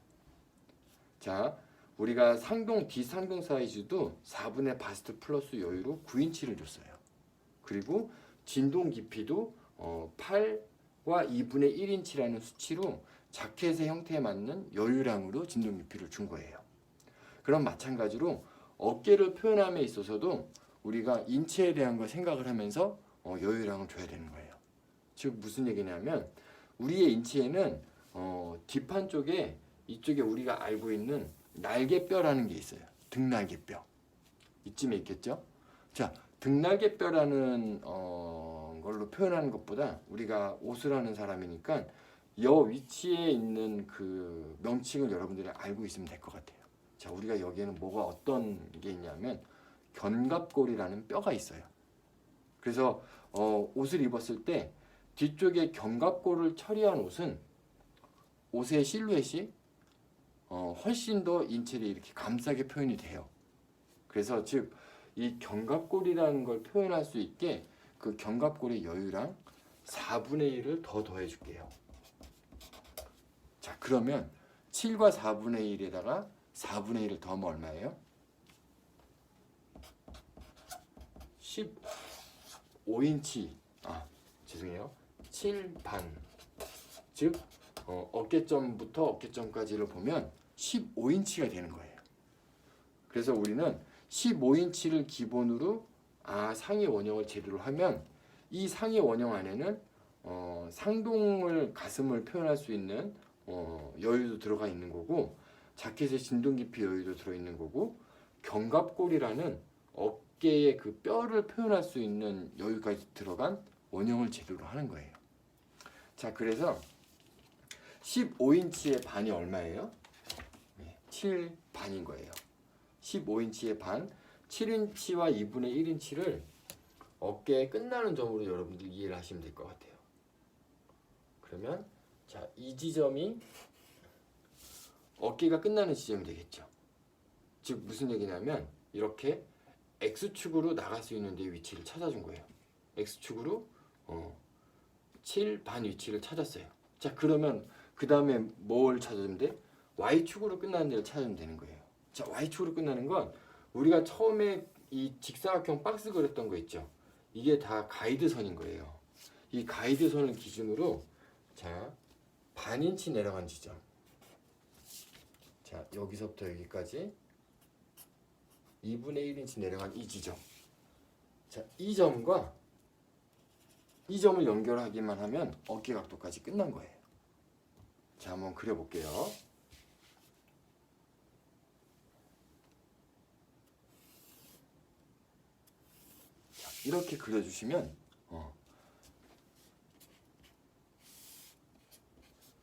자, 우리가 뒷상동 사이즈도 4분의 바스트 플러스 여유로 9인치를 줬어요. 그리고 진동 깊이도 8과 2분의 1인치라는 수치로 자켓의 형태에 맞는 여유량으로 진동 깊이를 준 거예요. 그럼 마찬가지로 어깨를 표현함에 있어서도 우리가 인체에 대한 걸 생각을 하면서 여유량을 줘야 되는 거예요. 즉 무슨 얘기냐면 우리의 인체에는 뒷판 쪽에 이쪽에 우리가 알고 있는 날개뼈라는 게 있어요. 등날개뼈. 이쯤에 있겠죠? 자, 등날개뼈라는 걸로 표현하는 것보다 우리가 옷을 하는 사람이니까 여 위치에 있는 그 명칭을 여러분들이 알고 있으면 될 것 같아요. 자, 우리가 여기에는 어떤 게 있냐면 견갑골이라는 뼈가 있어요. 그래서 옷을 입었을 때 뒤쪽에 견갑골을 처리한 옷은 옷의 실루엣이 훨씬 더 인체를 이렇게 감싸게 표현이 돼요. 그래서 즉 이 견갑골이라는 걸 표현할 수 있게 그 견갑골의 여유랑 4분의 1을 더 더해줄게요. 자, 그러면 7과 4분의 1에다가 4분의 1을 더하면 얼마예요? 15인치. 죄송해요. 7반. 즉 어깨점부터 어깨점까지를 보면 15인치가 되는 거예요. 그래서 우리는 15인치를 기본으로 상의 원형을 제대로 하면 이 상의 원형 안에는 상동을 가슴을 표현할 수 있는 여유도 들어가 있는 거고 자켓의 진동 깊이 여유도 들어 있는 거고 견갑골이라는 어깨의 그 뼈를 표현할 수 있는 여유까지 들어간 원형을 제대로 하는 거예요. 자, 그래서 15인치의 반이 얼마예요? 7반인 거예요. 15인치의 반, 7인치와 2분의 1인치를 어깨에 끝나는 점으로 여러분들 이해를 하시면 될 것 같아요. 그러면 자, 이 지점이 어깨가 끝나는 지점이 되겠죠. 즉 무슨 얘기냐면 이렇게 X축으로 나갈 수 있는 데 위치를 찾아준 거예요. X축으로 7반 위치를 찾았어요. 자, 그러면 그 다음에 뭘 찾아주면 돼? Y축으로 끝나는 데를 찾아주면 되는 거예요. 자, Y축으로 끝나는 건 우리가 처음에 이 직사각형 박스 그렸던 거 있죠. 이게 다 가이드선인 거예요. 이 가이드선을 기준으로 자, 반인치 내려간 지점. 자, 여기서부터 여기까지 2분의 1인치 내려간 이 지점. 자, 이 점과 이 점을 연결하기만 하면 어깨 각도까지 끝난 거예요. 자, 한번 그려볼게요. 자, 이렇게 그려주시면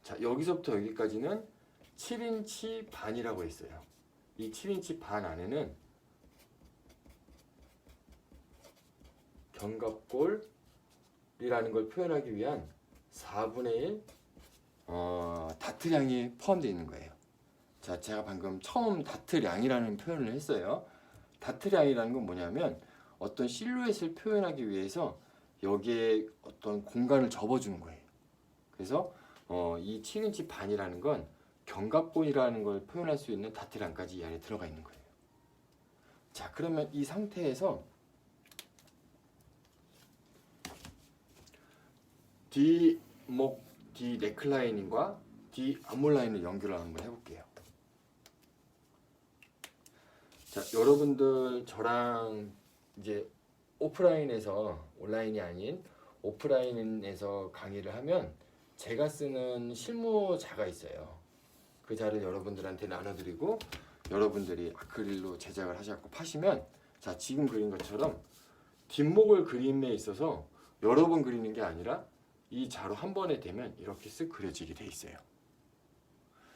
자, 여기서부터 여기까지는 7인치 반이라고 했어요. 이 7인치 반 안에는 견갑골이라는 걸 표현하기 위한 4분의 1 다트량이 포함되어 있는 거예요. 자, 제가 방금 처음 다트량이라는 표현을 했어요. 다트량이라는 건 뭐냐면 어떤 실루엣을 표현하기 위해서 여기에 어떤 공간을 접어주는 거예요. 그래서 이 7인치 반이라는 건 견갑골이라는 걸 표현할 수 있는 다트량까지 이 안에 들어가 있는 거예요. 자, 그러면 이 상태에서 D 넥라인과 D 아몰 라인을 연결을 한번 해볼게요. 자, 여러분들 저랑 이제 오프라인에서 온라인이 아닌 오프라인에서 강의를 하면 제가 쓰는 실무자가 있어요. 그 자를 여러분들한테 나눠드리고 여러분들이 아크릴로 제작을 하셔서 파시면, 자, 지금 그린 것처럼 뒷목을 그림에 있어서 여러 번 그리는 게 아니라 이 자로 한 번에 되면 이렇게 쓱 그려지게 돼 있어요.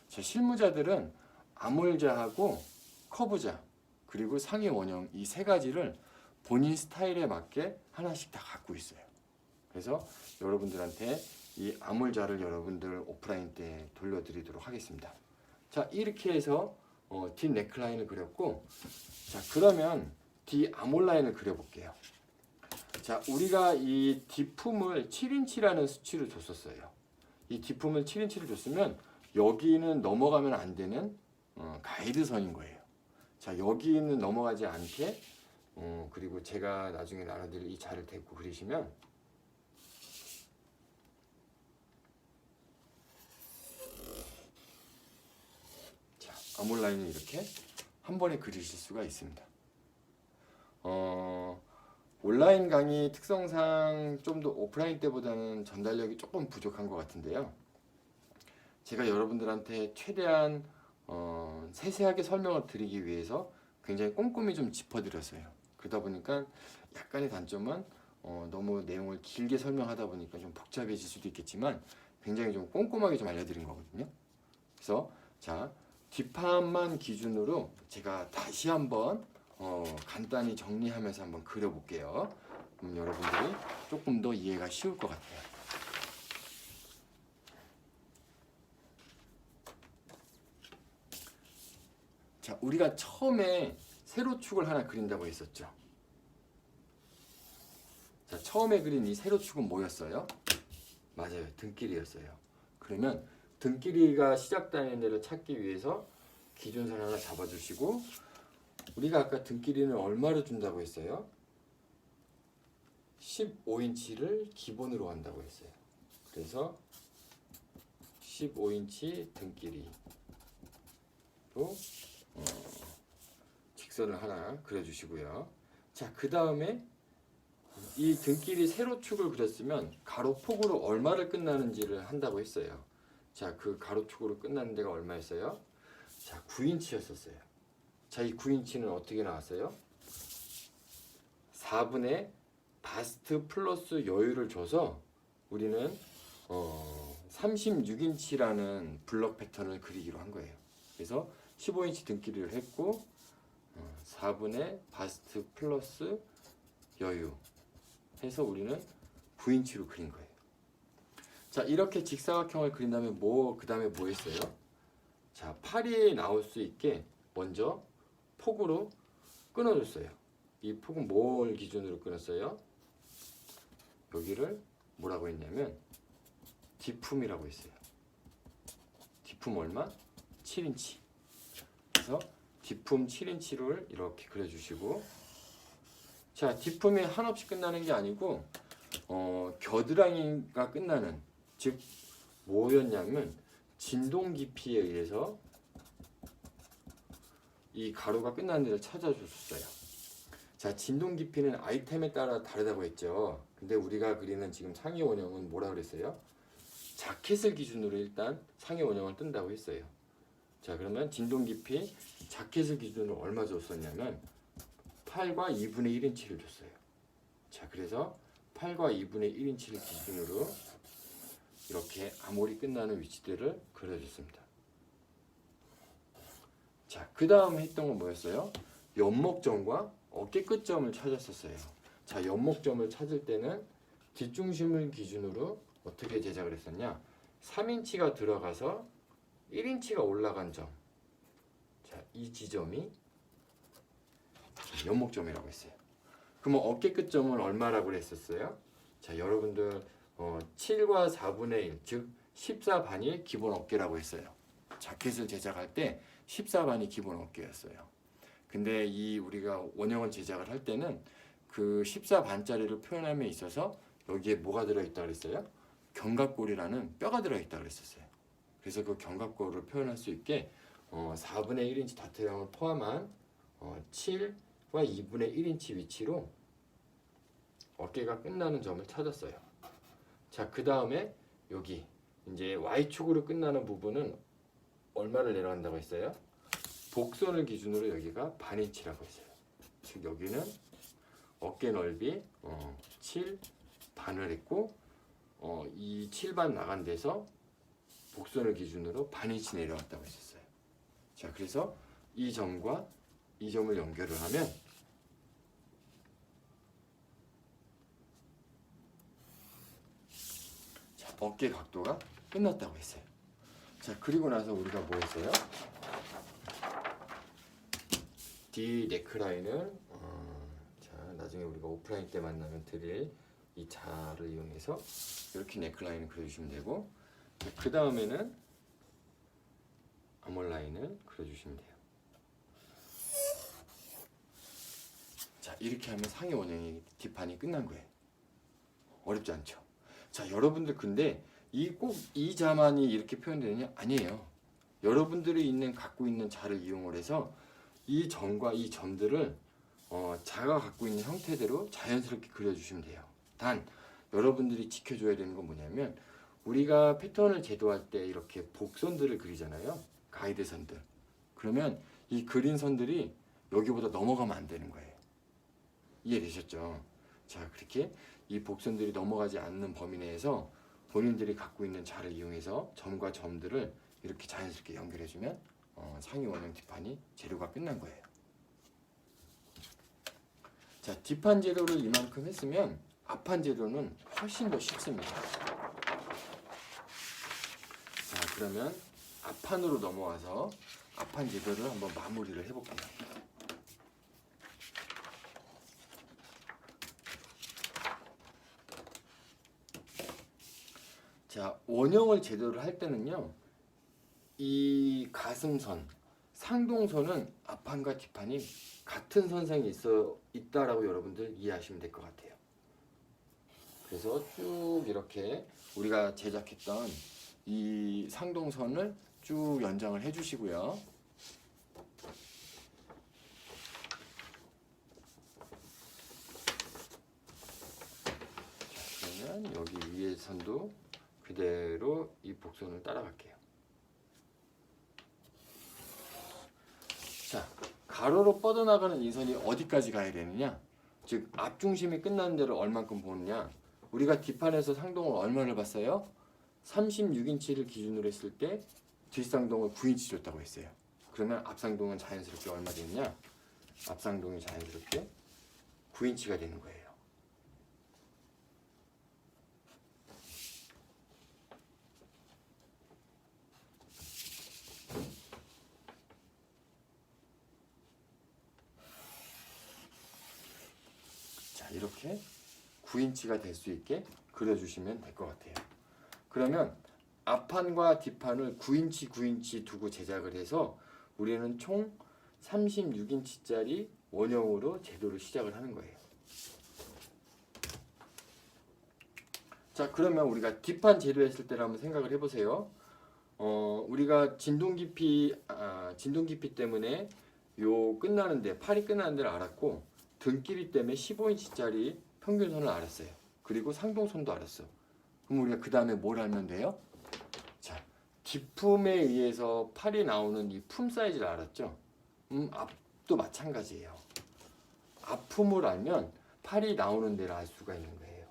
자, 실무자들은 아몰자하고 커브자 그리고 상위 원형 이 세 가지를 본인 스타일에 맞게 하나씩 다 갖고 있어요. 그래서 여러분들한테 이 아몰자를 여러분들 오프라인 때 돌려드리도록 하겠습니다. 자, 이렇게 해서 뒷 넥라인을 그렸고, 자, 그러면 D 아몰 라인을 그려볼게요. 자, 우리가 이 뒷품을 7인치라는 수치를 줬었어요. 이 뒷품을 7인치를 줬으면 여기는 넘어가면 안 되는 가이드선인 거예요. 자, 여기는 넘어가지 않게, 그리고 제가 나중에 나눠드릴 이 자를 대고 그리시면, 자, 아몰 라인을 이렇게 한 번에 그리실 수가 있습니다. 온라인 강의 특성상 좀 더 오프라인 때보다는 전달력이 조금 부족한 것 같은데요. 제가 여러분들한테 최대한 세세하게 설명을 드리기 위해서 굉장히 꼼꼼히 좀 짚어드렸어요. 그러다 보니까 약간의 단점은 너무 내용을 길게 설명하다 보니까 좀 복잡해질 수도 있겠지만 굉장히 좀 꼼꼼하게 좀 알려드린 거거든요. 그래서 자, 뒷판만 기준으로 제가 다시 한번 간단히 정리하면서 한번 그려볼게요. 그럼 여러분들이 조금 더 이해가 쉬울 것 같아요. 자, 우리가 처음에 세로축을 하나 그린다고 했었죠. 자, 처음에 그린 이 세로축은 뭐였어요? 맞아요, 등길이었어요. 그러면 등길이가 시작되는 데를 찾기 위해서 기준선 하나 잡아주시고, 우리가 아까 등길이는 얼마로 준다고 했어요? 15인치를 기본으로 한다고 했어요. 그래서 15인치 등길이로 직선을 하나 그려주시고요. 자, 그 다음에 이 등길이 세로축을 그렸으면 가로폭으로 얼마를 끝나는지를 한다고 했어요. 자, 그 가로축으로 끝나는 데가 얼마였어요? 자, 9인치였었어요. 자, 이 9인치는 어떻게 나왔어요? 4분의 바스트 플러스 여유를 줘서 우리는 36인치라는 블럭 패턴을 그리기로 한 거예요. 그래서 15인치 등길이를 했고 4분의 바스트 플러스 여유 해서 우리는 9인치로 그린 거예요. 자, 이렇게 직사각형을 그린 다음에 그 다음에 뭐 했어요? 자, 팔이 나올 수 있게 먼저 폭으로 끊어줬어요. 이 폭은 뭘 기준으로 끊었어요? 여기를 뭐라고 했냐면 뒷품이라고 했어요. 뒷품 얼마? 7인치. 그래서 뒷품 7인치를 이렇게 그려주시고, 자, 뒷품이 한없이 끝나는 게 아니고 겨드랑이가 끝나는, 즉 뭐였냐면 진동 깊이에 의해서 이 가로가 끝나는 데를 찾아줬어요. 자, 진동 깊이는 아이템에 따라 다르다고 했죠. 근데 우리가 그리는 지금 상위 원형은 뭐라 그랬어요? 자켓을 기준으로 일단 상위 원형을 뜬다고 했어요. 자, 그러면 진동 깊이 자켓을 기준으로 얼마 줬었냐면 8과 2분의 1인치를 줬어요. 자, 그래서 8과 2분의 1인치를 기준으로 이렇게 아몰이 끝나는 위치들을 그려줬습니다. 자, 그 다음 했던 건 뭐였어요? 연목점과 어깨 끝점을 찾았었어요. 자, 연목점을 찾을 때는 뒷중심을 기준으로 어떻게 제작을 했었냐? 3인치가 들어가서 1인치가 올라간 점. 자, 이 지점이 연목점이라고 했어요. 그러면 어깨 끝점은 얼마라고 했었어요? 자, 여러분들 7과 4분의 1, 즉 14반이 기본 어깨라고 했어요. 자켓을 제작할 때 14반이 기본 어깨였어요. 근데 이 우리가 원형을 제작을 할 때는 그 14반짜리를 표현함에 있어서 여기에 뭐가 들어있다 그랬어요? 견갑골이라는 뼈가 들어있다 그랬었어요. 그래서 그 견갑골을 표현할 수 있게 4분의 1인치 다트형을 포함한 7과 2분의 1인치 위치로 어깨가 끝나는 점을 찾았어요. 자, 그 다음에 여기 이제 Y축으로 끝나는 부분은 얼마를 내려간다고 했어요? 복선을 기준으로 여기가 반인치라고 했어요. 즉 여기는 어깨 넓이 7 반을 했고 이 7반 나간 데서 복선을 기준으로 반인치 내려왔다고 했었어요. 자, 그래서 이 점과 이 점을 연결을 하면 자, 어깨 각도가 끝났다고 했어요. 자, 그리고 나서 우리가 뭐 했어요? D 넥라인을 자, 나중에 우리가 오프라인 때 만나면 드릴 이 자를 이용해서 이렇게 넥라인을 그려주시면 되고, 그 다음에는 아몰 라인을 그려주시면 돼요. 자, 이렇게 하면 상의 원형의 뒷판이 끝난 거예요. 어렵지 않죠? 자, 여러분들 근데 꼭 이 자만이 이렇게 표현되느냐? 아니에요. 여러분들이 갖고 있는 자를 이용을 해서 이 점과 이 점들을 자가 갖고 있는 형태대로 자연스럽게 그려주시면 돼요. 단 여러분들이 지켜줘야 되는 건 뭐냐면, 우리가 패턴을 제도할 때 이렇게 복선들을 그리잖아요. 가이드선들. 그러면 이 그린 선들이 여기보다 넘어가면 안 되는 거예요. 이해되셨죠? 자, 그렇게 이 복선들이 넘어가지 않는 범위 내에서 본인들이 갖고 있는 자를 이용해서 점과 점들을 이렇게 자연스럽게 연결해주면 상의 원형 뒷판이 재료가 끝난 거예요. 자, 뒷판 재료를 이만큼 했으면 앞판 재료는 훨씬 더 쉽습니다. 자, 그러면 앞판으로 넘어와서 앞판 재료를 한번 마무리를 해볼게요. 자, 원형을 제대로 할 때는요, 이 가슴선, 상동선은 앞판과 뒷판이 같은 선상에 있다라고 여러분들 이해하시면 될 것 같아요. 그래서 쭉 이렇게 우리가 제작했던 이 상동선을 쭉 연장을 해주시고요. 자, 그러면 여기 위에 선도 그대로 이 복선을 따라갈게요. 자, 가로로 뻗어나가는 이 선이 어디까지 가야 되느냐? 즉 앞중심이 끝나는 데를 얼만큼 보느냐? 우리가 뒷판에서 상동을 얼마를 봤어요? 36인치를 기준으로 했을 때 뒷상동을 9인치 줬다고 했어요. 그러면 앞상동은 자연스럽게 얼마 되느냐? 앞상동이 자연스럽게 9인치가 되는 거예요. 자, 이렇게 9인치가 될 수 있게 그려주시면 될 것 같아요. 그러면 앞판과 뒷판을 9인치 9인치 두고 제작을 해서 우리는 총 36인치짜리 원형으로 제도를 시작을 하는 거예요. 자, 그러면 우리가 뒷판 제도했을 때를 한번 생각을 해보세요. 우리가 진동 깊이 때문에 요 끝나는데, 팔이 끝나는 데를 알았고, 등 길이 때문에 15인치짜리 평균선을 알았어요. 그리고 상동선도 알았어. 그럼 우리가 그 다음에 뭘 알면 돼요? 자, 뒷품에 의해서 팔이 나오는 이 품 사이즈를 알았죠? 앞도 마찬가지예요. 앞품을 알면 팔이 나오는 데를 알 수가 있는 거예요.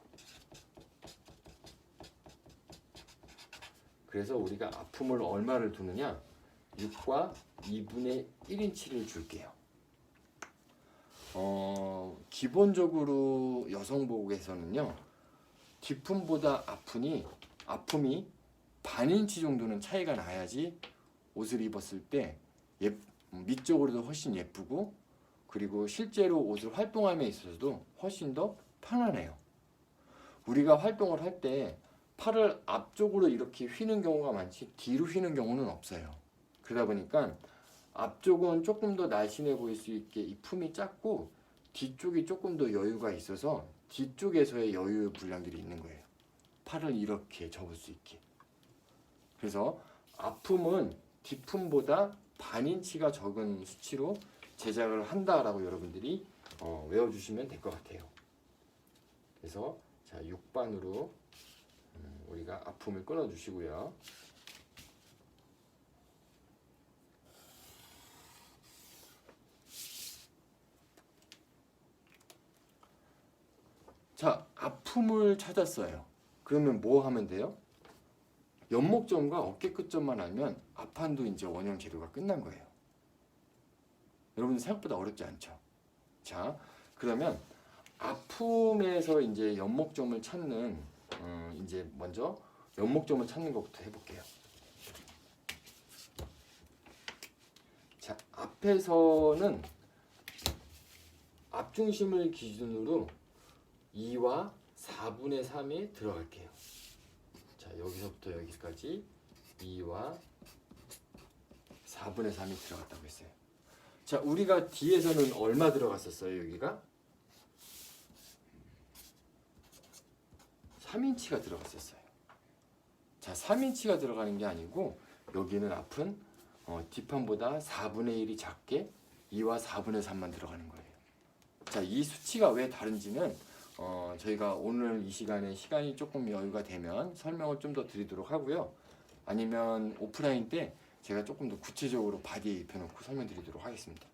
그래서 우리가 앞품을 얼마를 두느냐? 6과 2분의 1인치를 줄게요. 기본적으로 여성복에서는요, 뒷품보다 앞품이 반인치 정도는 차이가 나야지 옷을 입었을 때 미적으로도 훨씬 예쁘고, 그리고 실제로 옷을 활동함에 있어서도 훨씬 더 편안해요. 우리가 활동을 할 때 팔을 앞쪽으로 이렇게 휘는 경우가 많지 뒤로 휘는 경우는 없어요. 그러다 보니까 앞쪽은 조금 더 날씬해 보일 수 있게 이 품이 작고 뒤쪽이 조금 더 여유가 있어서 뒤쪽에서의 여유 분량들이 있는 거예요. 팔을 이렇게 접을 수 있게. 그래서 앞품은 뒷품보다 반 인치가 적은 수치로 제작을 한다라고 여러분들이 외워주시면 될 것 같아요. 그래서 자 6반으로 우리가 앞품을 끊어주시고요. 자, 앞품을 찾았어요. 그러면 뭐 하면 돼요? 연목점과 어깨 끝점만 알면 앞판도 이제 원형 재료가 끝난 거예요. 여러분 생각보다 어렵지 않죠? 자, 그러면 앞품에서 이제 연목점을 찾는 이제 먼저 연목점을 찾는 것부터 해볼게요. 자, 앞에서는 앞중심을 기준으로 2와 4분의 3에 들어갈게요. 자, 여기서부터 여기까지 2와 4분의 3이 들어갔다고 했어요. 자, 우리가 뒤에서는 얼마 들어갔었어요, 여기가? 3인치가 들어갔었어요. 자, 3인치가 들어가는 게 아니고 여기는 앞은 뒷판보다 4분의 1이 작게 2와 4분의 3만 들어가는 거예요. 자, 이 수치가 왜 다른지는 저희가 오늘 이 시간이 조금 여유가 되면 설명을 좀 더 드리도록 하고요. 아니면 오프라인 때 제가 조금 더 구체적으로 바디에 입혀놓고 설명드리도록 하겠습니다.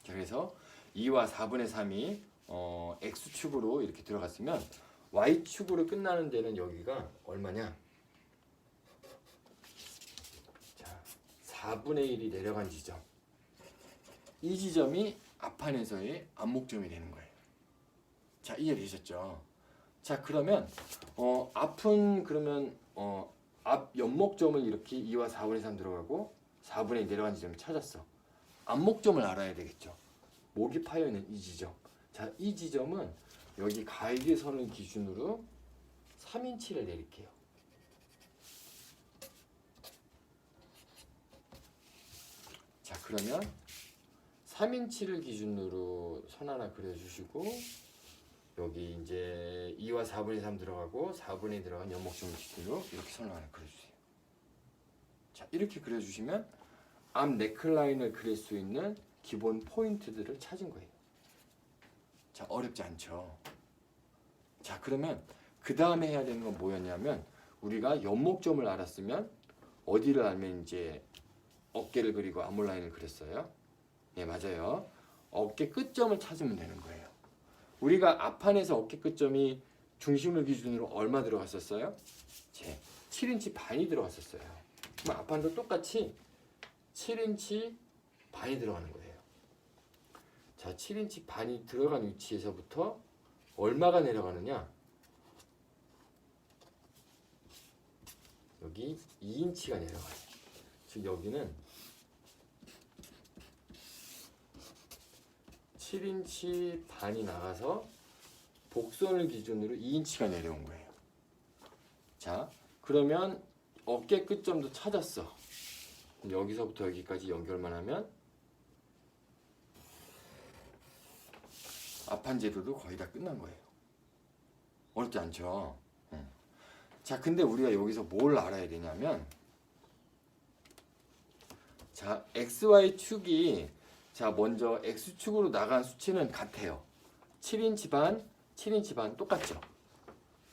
자, 그래서 2와 4분의 3이 X축으로 이렇게 들어갔으면 Y축으로 끝나는 데는 여기가 얼마냐? 자, 4분의 1이 내려간 지점. 이 지점이 앞판에서의 앞목점이 되는 거예요. 자, 이해되셨죠? 자, 그러면 앞은 그러면 앞 연목점을 이렇게 2와 4분의 3 들어가고 4분의 1 내려간 지점을 찾았어. 앞목점을 알아야 되겠죠. 목이 파여 있는 이 지점. 자, 이 지점은 여기 가이드선을 기준으로 3인치를 내릴게요. 자, 그러면 3인치를 기준으로 선 하나 그려주시고 여기 이제 2와 4분의 3 들어가고 4분의 1 들어간 연목점 기준으로 이렇게 선을 하나 그려주세요. 자, 이렇게 그려주시면 앞 넥라인을 그릴 수 있는 기본 포인트들을 찾은 거예요. 자, 어렵지 않죠? 자, 그러면 그 다음에 해야 되는 건 뭐였냐면 우리가 연목점을 알았으면 어디를 알면 이제 어깨를 그리고 앞몰라인을 그렸어요. 네, 맞아요. 어깨 끝점을 찾으면 되는 거예요. 우리가 앞판에서 어깨 끝점이 중심을 기준으로 얼마 들어갔었어요? 7인치 반이 들어갔었어요. 그럼 앞판도 똑같이 7인치 반이 들어가는 거예요. 자, 7인치 반이 들어간 위치에서부터 얼마가 내려가느냐? 여기 2인치가 내려가요. 즉 여기는 7인치 반이 나가서 복선을 기준으로 2인치가 내려온 거예요. 자, 그러면 어깨 끝점도 찾았어. 여기서부터 여기까지 연결만 하면 앞판 제도도 거의 다 끝난 거예요. 어렵지 않죠? 자, 근데 우리가 여기서 뭘 알아야 되냐면 자, XY축이 자, 먼저 X축으로 나간 수치는 같아요. 7인치 반 똑같죠.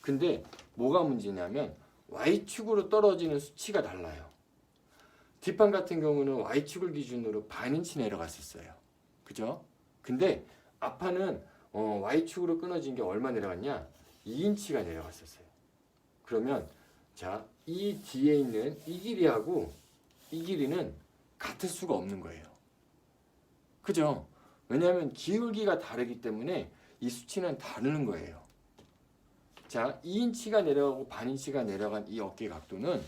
근데 뭐가 문제냐면 Y축으로 떨어지는 수치가 달라요. 뒷판 같은 경우는 Y축을 기준으로 반인치 내려갔었어요. 그죠? 근데 앞판은 Y축으로 끊어진 게 얼마 내려갔냐? 2인치가 내려갔었어요. 그러면 자, 이 뒤에 있는 이 길이하고 이 길이는 같을 수가 없는 거예요. 그죠? 왜냐하면 기울기가 다르기 때문에 이 수치는 다르는 거예요. 자, 2인치가 내려가고 반인치가 내려간 이 어깨 각도는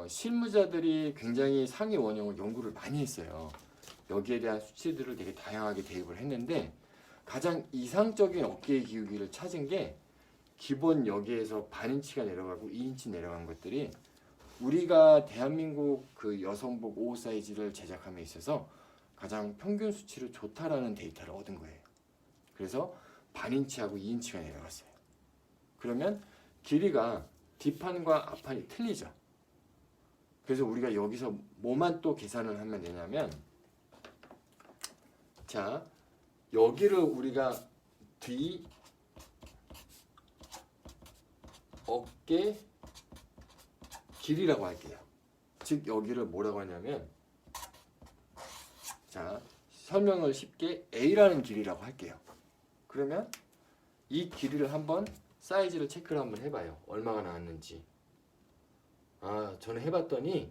실무자들이 굉장히 상위 원형을 연구를 많이 했어요. 여기에 대한 수치들을 되게 다양하게 대입을 했는데 가장 이상적인 어깨의 기울기를 찾은 게 기본 여기에서 반인치가 내려가고 2인치 내려간 것들이 우리가 대한민국 그 여성복 옷 사이즈를 제작함에 있어서 가장 평균 수치로 좋다라는 데이터를 얻은 거예요. 그래서 반인치하고 2인치가 내려갔어요. 그러면 길이가 뒷판과 앞판이 틀리죠. 그래서 우리가 여기서 뭐만 또 계산을 하면 되냐면, 자, 여기를 우리가 뒤 어깨 길이라고 할게요. 즉 여기를 뭐라고 하냐면, 자, 설명을 쉽게 A라는 길이라고 할게요. 그러면 이 길이를 한번 사이즈를 체크를 한번 해봐요. 얼마가 나왔는지. 저는 해봤더니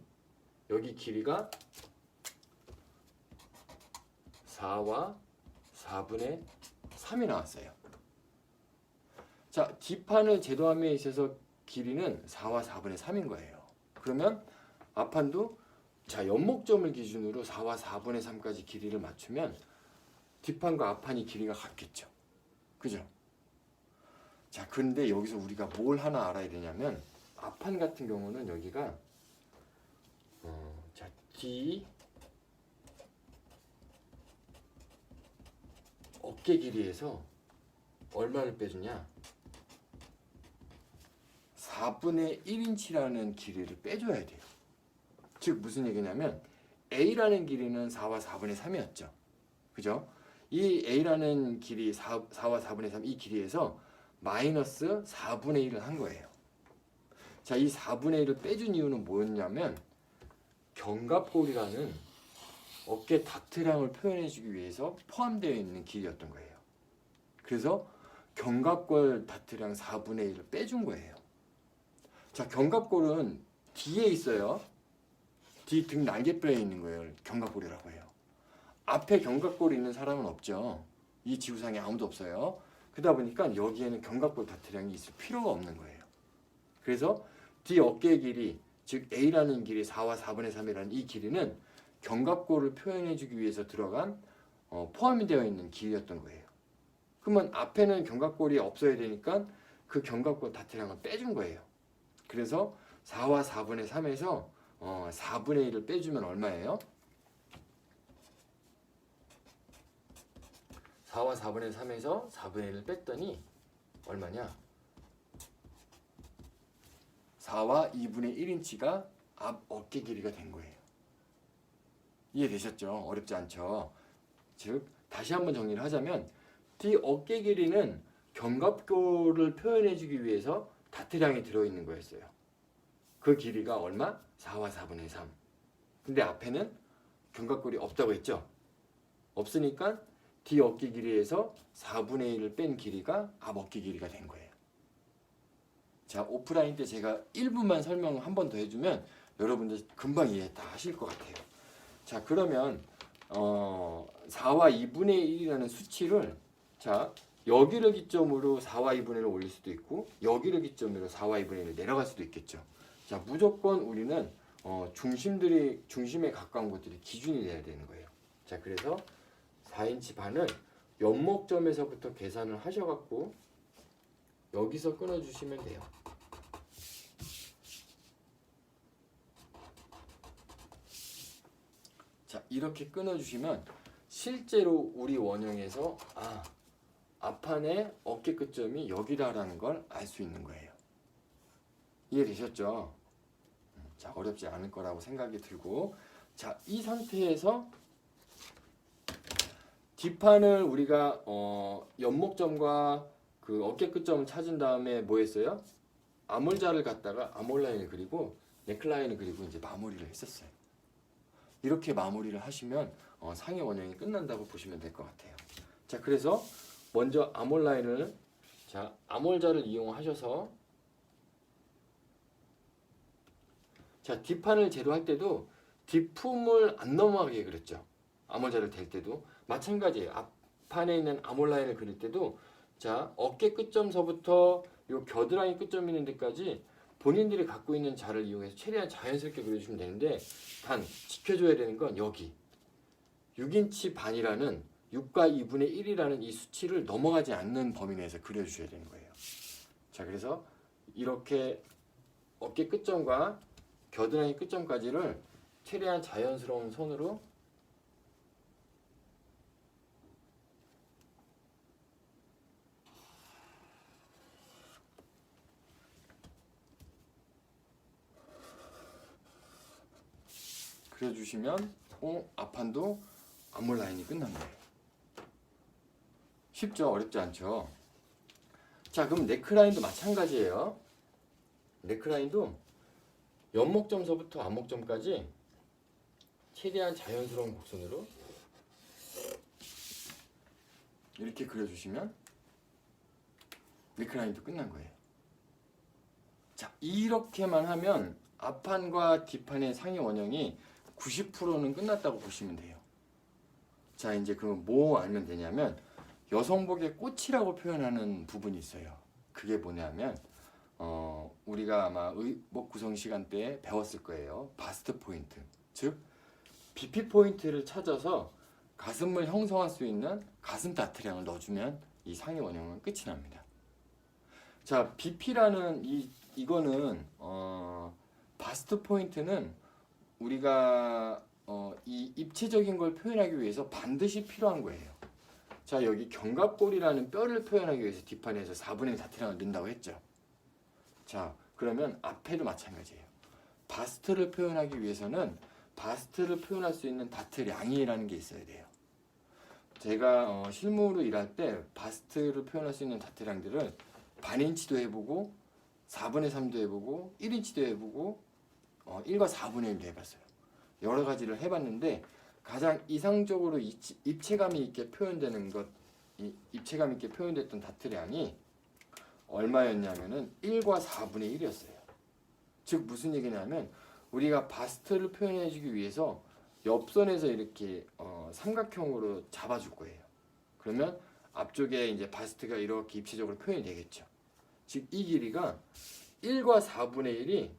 여기 길이가 4와 4분의 3이 나왔어요. 자, 뒷판을 제도함에 있어서 길이는 4와 4분의 3인 거예요. 그러면 앞판도 자, 연목점을 기준으로 4와 4분의 3까지 길이를 맞추면 뒷판과 앞판이 길이가 같겠죠. 그죠? 자, 근데 여기서 우리가 뭘 하나 알아야 되냐면, 앞판 같은 경우는 여기가 자, 뒤 어깨 길이에서 얼마를 빼주냐? 4분의 1인치라는 길이를 빼줘야 돼요. 즉 무슨 얘기냐면, A라는 길이는 4와 4분의 3이었죠. 그죠? 이 A라는 길이 4와 4분의 3 이 길이에서 마이너스 4분의 1을 한 거예요. 자, 이 4분의 1을 빼준 이유는 뭐였냐면, 견갑골이라는 어깨 닥트량을 표현해주기 위해서 포함되어 있는 길이였던 거예요. 그래서 견갑골 닥트량 4분의 1을 빼준 거예요. 자, 견갑골은 뒤에 있어요. 뒤 등 날개뼈에 있는 거예요. 견갑골이라고 해요. 앞에 견갑골이 있는 사람은 없죠. 이 지구상에 아무도 없어요. 그러다 보니까 여기에는 견갑골 닥트량이 있을 필요가 없는 거예요. 그래서 뒤 어깨 길이, 즉 A라는 길이 4와 4분의 3이라는 이 길이는 견갑골을 표현해주기 위해서 들어간 포함이 되어 있는 길이였던 거예요. 그러면 앞에는 견갑골이 없어야 되니까 그 견갑골 닥트량을 빼준 거예요. 그래서 4와 4분의 3에서 4분의 1을 빼주면 얼마예요? 4와 4분의 3에서 4분의 1을 뺐더니 얼마냐? 4와 2분의 1인치가 앞 어깨 길이가 된 거예요. 이해되셨죠? 어렵지 않죠? 즉 다시 한번 정리를 하자면, 뒤 어깨 길이는 견갑골을 표현해주기 위해서 다트량이 들어있는 거였어요. 그 길이가 얼마? 4와 4분의 3. 근데 앞에는 견갑골이 없다고 했죠? 없으니까 뒤 어깨 길이에서 4분의 1을 뺀 길이가 앞 어깨 길이가 된 거예요. 자, 오프라인 때 제가 1분만 설명 한 번 더 해주면 여러분들 금방 이해 다 하실 것 같아요. 자, 그러면 4와 2분의 1이라는 수치를, 자, 여기를 기점으로 4와 2분의 1을 올릴 수도 있고 여기를 기점으로 4와 2분의 1을 내려갈 수도 있겠죠. 자, 무조건 우리는 중심에 가까운 것들이 기준이 돼야 되는 거예요. 자, 그래서 4인치 반을 연목점에서부터 계산을 하셔갖고 여기서 끊어주시면 돼요. 자, 이렇게 끊어주시면 실제로 우리 원형에서 앞판의 어깨 끝점이 여기다라는 걸 알 수 있는 거예요. 이해되셨죠? 자, 어렵지 않을 거라고 생각이 들고, 자, 이 상태에서 뒷판을 우리가 연목점과 그 어깨 끝점을 찾은 다음에 뭐 했어요? 아몰자를 갖다가 아몰라인을 그리고 넥라인을 그리고 이제 마무리를 했었어요. 이렇게 마무리를 하시면 상의 원형이 끝난다고 보시면 될 것 같아요. 자, 그래서 먼저 아몰라인을, 자, 아몰자를 이용하셔서, 자, 뒷판을 제도할 때도 뒷품을 안 넘어가게 그렸죠. 아몰자를 댈 때도 마찬가지예요. 앞판에 있는 아몰라인을 그릴 때도, 자, 어깨 끝점서부터 요 겨드랑이 끝점 있는 데까지 본인들이 갖고 있는 자를 이용해서 최대한 자연스럽게 그려주시면 되는데, 단 지켜줘야 되는 건 여기 6인치 반이라는 6과 2분의 1이라는 이 수치를 넘어가지 않는 범위 내에서 그려주셔야 되는 거예요. 자, 그래서 이렇게 어깨 끝점과 겨드랑이 끝점까지를 최대한 자연스러운 손으로 그려주시면 앞판도 앞몰 라인이 끝난 거예요. 쉽죠? 어렵지 않죠? 자, 그럼 네크라인도 마찬가지예요. 네크라인도 연목점서부터 안목점까지 최대한 자연스러운 곡선으로 이렇게 그려주시면 네크라인도 끝난 거예요. 자, 이렇게만 하면 앞판과 뒷판의 상의 원형이 90%는 끝났다고 보시면 돼요. 자, 이제 그럼 뭐 알면 되냐면 여성복의 꽃이라고 표현하는 부분이 있어요. 그게 뭐냐면 우리가 아마 의복 구성 시간 때 배웠을 거예요. 바스트 포인트, 즉 BP 포인트를 찾아서 가슴을 형성할 수 있는 가슴 다트량을 넣어주면 이 상의 원형은 끝이 납니다. 자, BP라는 이거는 바스트 포인트는 우리가 이 입체적인 걸 표현하기 위해서 반드시 필요한 거예요. 자, 여기 견갑골이라는 뼈를 표현하기 위해서 뒷판에서 4분의 1 다트량을 넣는다고 했죠. 자, 그러면 앞에도 마찬가지예요. 바스트를 표현하기 위해서는 바스트를 표현할 수 있는 다트량이라는 게 있어야 돼요. 제가 실무로 일할 때 바스트를 표현할 수 있는 다트량들을 반인치도 해보고 4분의 3도 해보고 1인치도 해보고 1과 4분의 1도 해봤어요. 여러 가지를 해봤는데 가장 이상적으로 입체감 있게 표현되는 것, 입체감 있게 표현됐던 다트량이 얼마였냐면은 1과 4분의 1이었어요. 즉 무슨 얘기냐면 우리가 바스트를 표현해주기 위해서 옆선에서 이렇게 삼각형으로 잡아줄 거예요. 그러면 앞쪽에 이제 바스트가 이렇게 입체적으로 표현이 되겠죠. 즉 이 길이가 1과 4분의 1이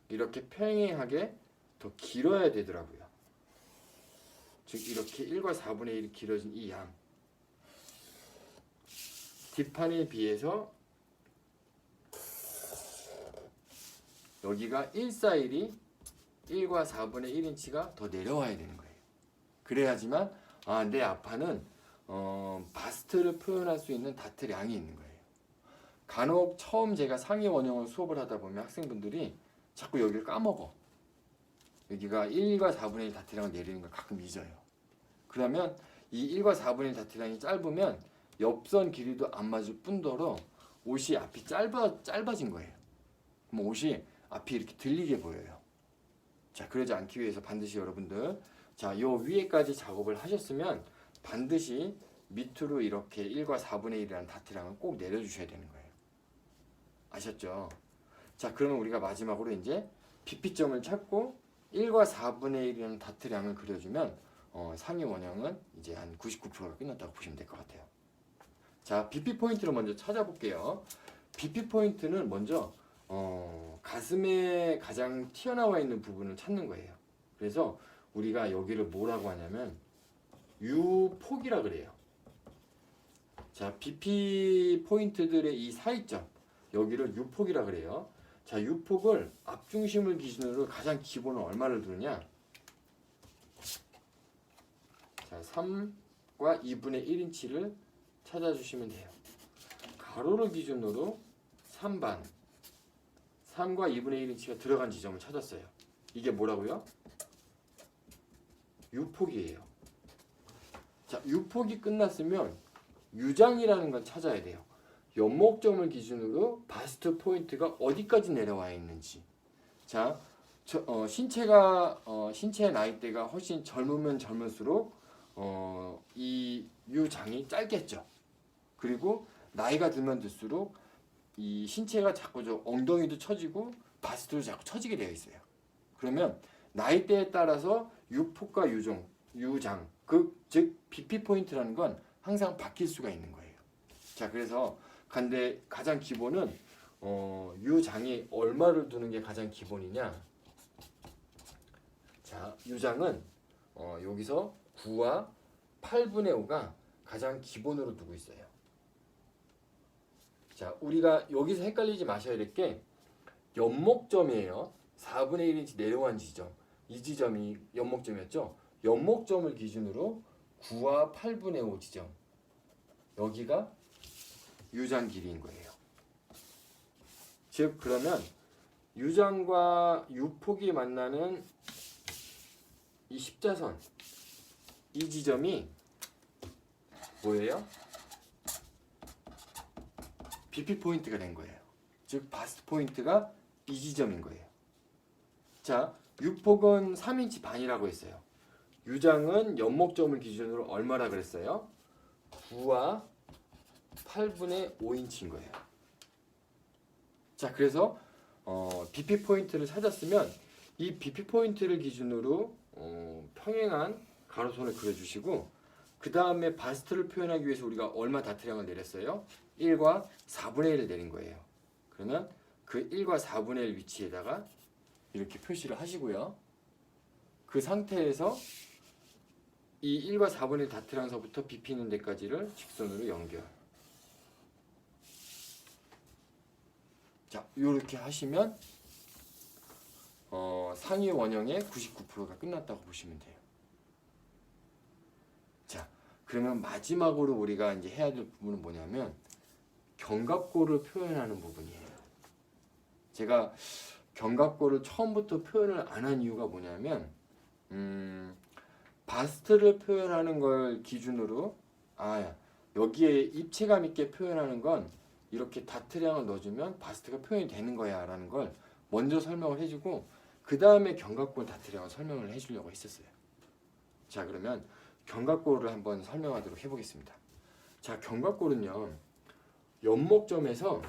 이렇게 평행하게 더 길어야 되더라고요. 즉 이렇게 1과 4분의 1이 길어진 이 양 뒷판에 비해서 여기가 141이 1과 4분의 1인치가 더 내려와야 되는 거예요. 그래야지만 내 앞판은 바스트를 표현할 수 있는 다트량이 있는 거예요. 간혹 처음 제가 상의 원형을 수업을 하다 보면 학생분들이 자꾸 여기를 까먹어. 여기가 1과 4분의 1 다트량을 내리는 걸 가끔 잊어요. 그러면 이 1과 4분의 1 다트량이 짧으면 옆선 길이도 안 맞을 뿐더러 옷이 앞이 짧아진 거예요. 그럼 옷이 앞이 이렇게 들리게 보여요. 자, 그러지 않기 위해서 반드시 여러분들 요 위에까지 작업을 하셨으면 반드시 밑으로 이렇게 1과 4분의 1이라는 다트량을 꼭 내려주셔야 되는 거예요. 아셨죠? 자, 그러면 우리가 마지막으로 이제 BP점을 찾고 1과 4분의 1이라는 다트량을 그려주면 상의 원형은 이제 한 99%가 끝났다고 보시면 될 것 같아요. 자, BP 포인트를 먼저 찾아볼게요. BP 포인트는 먼저 가슴에 가장 튀어나와 있는 부분을 찾는 거예요. 그래서 우리가 여기를 뭐라고 하냐면 유폭이라 그래요. 자, BP 포인트들의 이 사이점 여기를 유폭이라 그래요. 자, 유폭을 앞중심을 기준으로 가장 기본은 얼마를 두느냐? 자, 3과 2분의 1인치를 찾아주시면 돼요. 가로를 기준으로 3과 2분의 1인치가 들어간 지점을 찾았어요. 이게 뭐라고요? 유폭이에요. 자, 유폭이 끝났으면 유장이라는 건 찾아야 돼요. 연목점을 기준으로 바스트 포인트가 어디까지 내려와 있는지. 자, 신체의 나이대가 훨씬 젊으면 젊을수록 이 유장이 짧겠죠. 그리고 나이가 들면 들수록 이 신체가 자꾸 엉덩이도 처지고 바스트도 자꾸 처지게 되어 있어요. 그러면 나이대에 따라서 유폭과 유장, 즉 BP 포인트라는 건 항상 바뀔 수가 있는 거예요. 자, 그래서 근데 가장 기본은 유장이 얼마를 두는 게 가장 기본이냐? 자, 유장은 여기서 9와 8분의 5가 가장 기본으로 두고 있어요. 자, 우리가 여기서 헷갈리지 마셔야 될 게 연목점이에요. 4분의 1인치 내려간 지점, 이 지점이 연목점이었죠. 연목점을 기준으로 9와 8분의 5 지점, 여기가 유장 길이인 거예요. 즉 그러면 유장과 유폭이 만나는 이 십자선, 이 지점이 뭐예요? BP 포인트가 된 거예요. 즉 바스트 포인트가 이 지점인 거예요. 자, 유폭은 3인치 반이라고 했어요. 유장은 연목점을 기준으로 얼마라 그랬어요? 9와 8분의 5인치인 거예요. 자, 그래서 BP 포인트를 찾았으면 이 BP 포인트를 기준으로 평행한 가로선을 그려주시고, 그 다음에 바스트를 표현하기 위해서 우리가 얼마 다트량을 내렸어요? 1과 4분의 1을 내린 거예요. 그러면 그 1과 4분의 1 위치에다가 이렇게 표시를 하시고요. 그 상태에서 이 1과 4분의 1 다트량서부터 BP 있는 데까지를 직선으로 연결. 자, 이렇게 하시면 상위 원형의 99%가 끝났다고 보시면 돼요. 자, 그러면 마지막으로 우리가 이제 해야 될 부분은 뭐냐면 견갑골을 표현하는 부분이에요. 제가 견갑골을 처음부터 표현을 안 한 이유가 뭐냐면 바스트를 표현하는 걸 기준으로 여기에 입체감 있게 표현하는 건 이렇게 다트량을 넣어주면 바스트가 표현이 되는 거야 라는 걸 먼저 설명을 해주고, 그 다음에 견갑골 다트량을 설명을 해주려고 했었어요. 자, 그러면 견갑골을 한번 설명하도록 해보겠습니다. 자, 견갑골은요, 연목점에서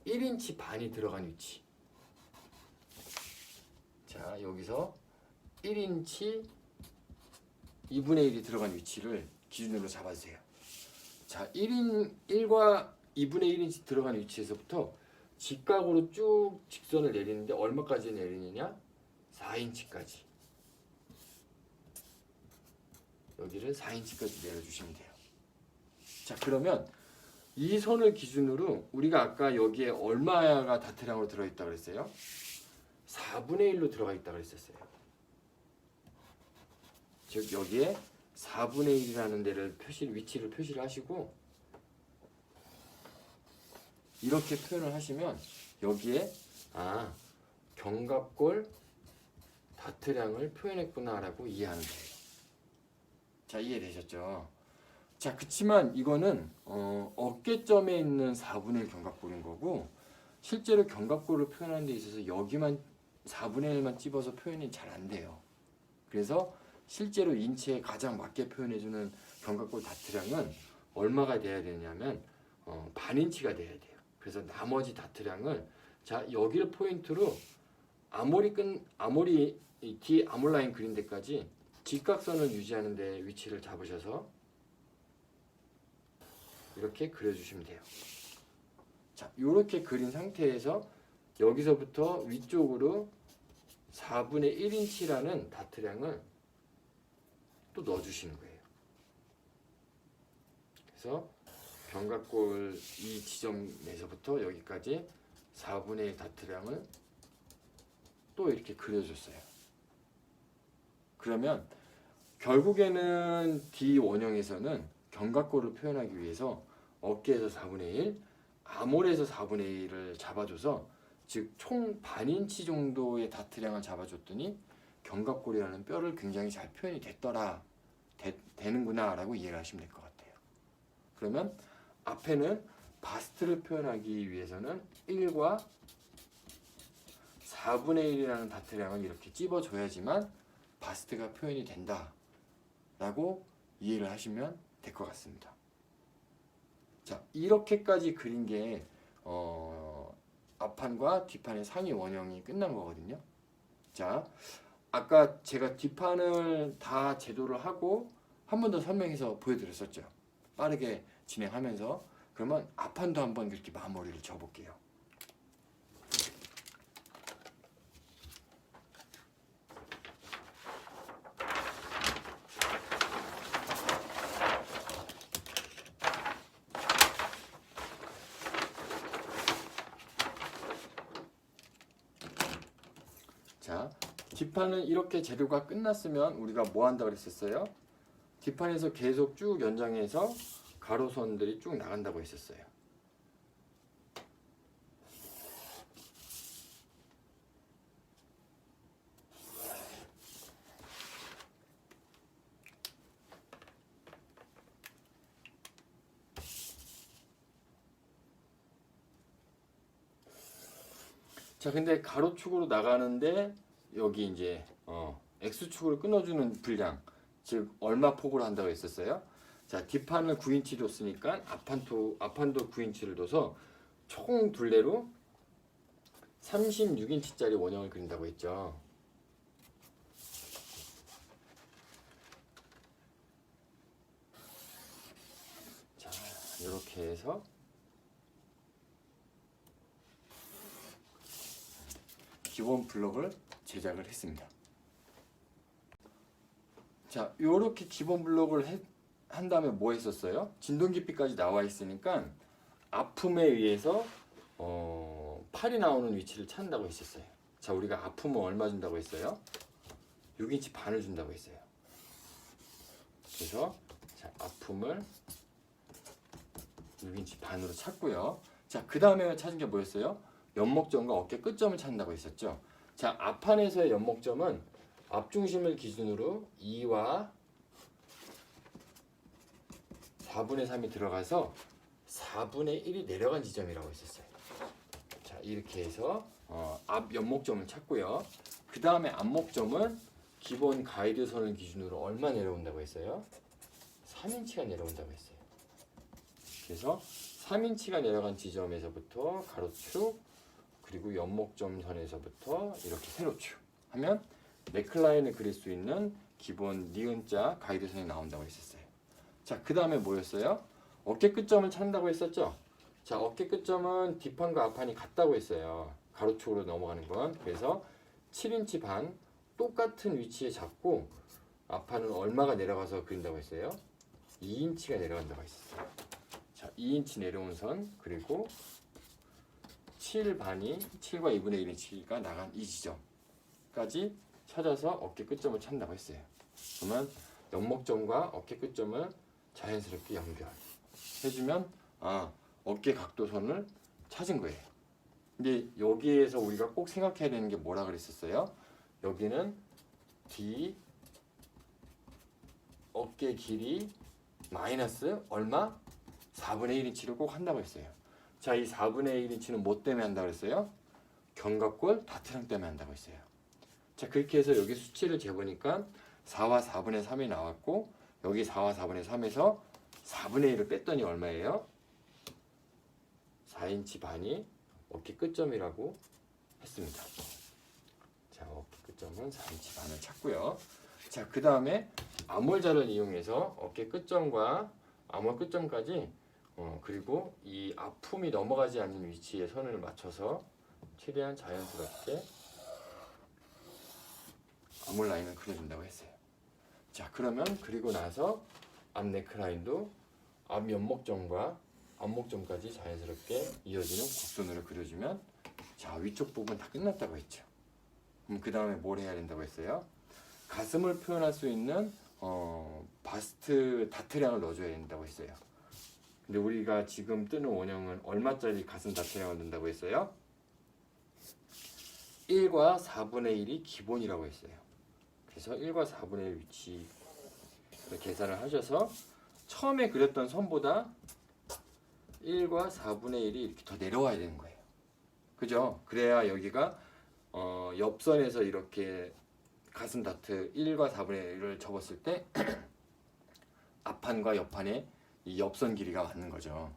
1인치 반이 들어간 위치. 자, 여기서 1인치 2분의 1이 들어간 위치를 기준으로 잡아주세요. 자, 1과 2분의 1인치 들어간 위치에서부터 직각으로 쭉 직선을 내리는데 얼마까지 내리느냐? 4인치까지. 여기를 4인치까지 내려주시면 돼요. 자, 그러면 이 선을 기준으로 우리가 아까 여기에 얼마가 다트량으로 들어있다 그랬어요? 4분의 1로 들어가 있다 그랬었어요. 즉 여기에 4분의 1이라는 데를 위치를 표시를 하시고, 이렇게 표현을 하시면 여기에 견갑골 다트량을 표현했구나 라고 이해하는 거예요. 자, 이해되셨죠? 자, 그치만 이거는 어깨점에 있는 4분의 1 견갑골인 거고, 실제로 견갑골을 표현하는 데 있어서 여기만 4분의 1만 찝어서 표현이 잘 안 돼요. 그래서 실제로 인체에 가장 맞게 표현해주는 견갑골 다트량은 얼마가 돼야 되냐면 반인치가 돼야 돼요. 그래서 나머지 다트량을, 자, 여기를 포인트로 아모리 뒤 아몰라인 그린 데까지 직각선을 유지하는 데 위치를 잡으셔서 이렇게 그려주시면 돼요. 자, 이렇게 그린 상태에서 여기서부터 위쪽으로 4분의 1인치라는 다트량을 또 넣어주시는 거예요. 그래서 견갑골 이 지점에서부터 여기까지 4분의 1 다트량을 또 이렇게 그려줬어요. 그러면 결국에는 D 원형에서는 견갑골을 표현하기 위해서 어깨에서 4분의 1, 아몰에서 4분의 1을 잡아줘서, 즉 총 반인치 정도의 다트량을 잡아줬더니 견갑골이라는 뼈를 굉장히 잘 표현이 되는구나 라고 이해를 하시면 될 것 같아요. 그러면 앞에는 바스트를 표현하기 위해서는 1과 4분의 1이라는 다트량을 이렇게 찝어줘야지만 바스트가 표현이 된다 라고 이해를 하시면 될 것 같습니다. 자, 이렇게까지 그린 게 앞판과 뒷판의 상위 원형이 끝난 거거든요. 자, 아까 제가 뒷판을 다 제도를 하고 한 번 더 설명해서 보여드렸었죠. 빠르게 진행하면서. 그러면 앞판도 한번 그렇게 마무리를 줘볼게요. 뒷판은 이렇게 재료가 끝났으면 우리가 뭐 한다 그랬었어요? 뒷판에서 계속 쭉 연장해서 가로선들이 쭉 나간다고 했었어요. 자, 근데 가로축으로 나가는데 여기 이제 X축으로 끊어주는 분량, 즉 얼마 폭으로 한다고 했었어요. 자, 뒷판을 9인치 줬으니까 앞판도 9인치를 둬서 총 둘레로 36인치짜리 원형을 그린다고 했죠. 자, 이렇게 해서 기본 블록을 제작을 했습니다. 자, 이렇게 기본 블록을 한 다음에 뭐 했었어요? 진동 깊이까지 나와 있으니까 아픔에 의해서 팔이 나오는 위치를 찾는다고 했었어요. 자, 우리가 아픔은 얼마 준다고 했어요? 6인치 반을 준다고 했어요. 그래서 자, 아픔을 6인치 반으로 찾고요. 자, 그 다음에 찾은 게 뭐였어요? 연목점과 어깨 끝점을 찾는다고 했었죠. 자, 앞판에서의 연목점은 앞중심을 기준으로 2와 4분의 3이 들어가서 4분의 1이 내려간 지점이라고 했었어요. 자, 이렇게 해서 앞 연목점을 찾고요. 그 다음에 앞목점은 기본 가이드선을 기준으로 얼마 내려온다고 했어요? 3인치가 내려온다고 했어요. 그래서 3인치가 내려간 지점에서부터 가로축, 그리고 연목점 선에서부터 이렇게 세로축 하면 넥라인을 그릴 수 있는 기본 니은자 가이드선이 나온다고 했었어요. 자, 그 다음에 뭐였어요? 어깨 끝점을 찾는다고 했었죠. 자, 어깨 끝점은 뒷판과 앞판이 같다고 했어요. 가로축으로 넘어가는 건. 그래서 7인치 반 똑같은 위치에 잡고 앞판은 얼마가 내려가서 그린다고 했어요? 2인치가 내려간다고 했었어요. 자, 2인치 내려온 선, 그리고 7반이 7과 2분의 1인치가 나간 이 지점까지 찾아서 어깨 끝점을 찾는다고 했어요. 그러면 연목점과 어깨 끝점을 자연스럽게 연결해주면 어깨 각도선을 찾은 거예요. 근데 여기에서 우리가 꼭 생각해야 되는 게 뭐라 그랬었어요? 여기는 D 어깨 길이 마이너스 얼마? 4분의 1인치를 꼭 한다고 했어요. 자, 이 4분의 1인치는 뭐 때문에 한다고 했어요? 견갑골 다트랑 때문에 한다고 했어요. 자, 그렇게 해서 여기 수치를 재보니까 4와 4분의 3이 나왔고, 여기 4와 4분의 3에서 4분의 1을 뺐더니 얼마예요? 4인치 반이 어깨 끝점이라고 했습니다. 자, 어깨 끝점은 4인치 반을 찾고요. 자, 그 다음에 암홀자를 이용해서 어깨 끝점과 암홀 끝점까지 그리고 이 아픔이 넘어가지 않는 위치에 선을 맞춰서 최대한 자연스럽게 암홀 라인을 그려준다고 했어요. 자, 그러면 그리고 나서 앞 네크라인도 앞 연목점과 앞목점까지 자연스럽게 이어지는 곡선으로 그려주면 자, 위쪽 부분 다 끝났다고 했죠. 그럼 그 다음에 뭘 해야 된다고 했어요? 가슴을 표현할 수 있는 바스트 다트량을 넣어줘야 된다고 했어요. 근데 우리가 지금 뜨는 원형은 얼마짜리 가슴 다트량을 넣는다고 했어요? 1과 4분의 1이 기본이라고 했어요. 그래서 1과 4분의 1 위치 계산을 하셔서 처음에 그렸던 선보다 1과 4분의 1이 이렇게 더 내려와야 되는 거예요. 그죠? 그래야 여기가 옆선에서 이렇게 가슴 다트 1과 4분의 1을 접었을 때 앞판과 옆판의 이 옆선 길이가 맞는 거죠.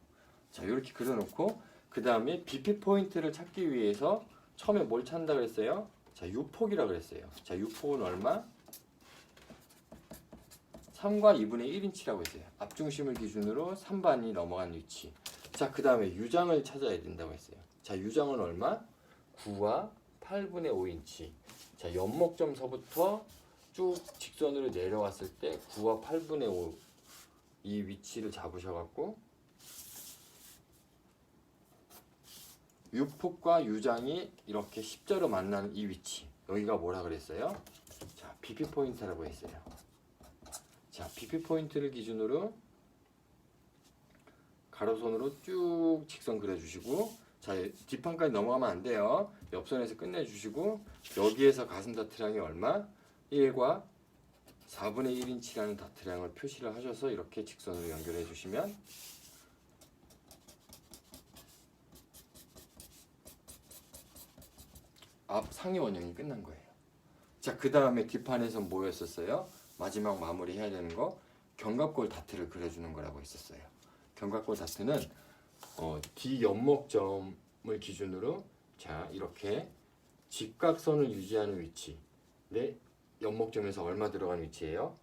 자, 이렇게 그려놓고 그 다음에 BP 포인트를 찾기 위해서 처음에 뭘 찾는다 그랬어요? 자, U폭이라 그랬어요. 자, U폭은 얼마? 3과 2분의 1인치라고 했어요. 앞중심을 기준으로 3반이 넘어간 위치. 자, 그 다음에 유장을 찾아야 된다고 했어요. 자, 유장은 얼마? 9와 8분의 5인치. 자, 연목점서부터 쭉 직선으로 내려왔을 때 9와 8분의 5 이 위치를 잡으셔갖고 유폭과 유장이 이렇게 십자로 만나는 이 위치, 여기가 뭐라 그랬어요? 자, BP 포인트라고 했어요. 자, BP 포인트를 기준으로 가로선으로 쭉 직선 그려주시고, 자, 뒷판까지 넘어가면 안 돼요. 옆선에서 끝내주시고, 여기에서 가슴 다트량이 얼마? 1과 4분의 1인치라는 다트량을 표시를 하셔서 이렇게 직선으로 연결해 주시면 앞 상위 원형이 끝난 거예요. 자, 그 다음에 뒷판에서 뭐였었어요? 마지막 마무리 해야 되는 거 견갑골 다트를 그려주는 거라고 했었어요. 견갑골 다트는 뒤연목점을 기준으로 자, 이렇게 직각선을 유지하는 위치. 네, 연목점에서 얼마 들어간 위치예요?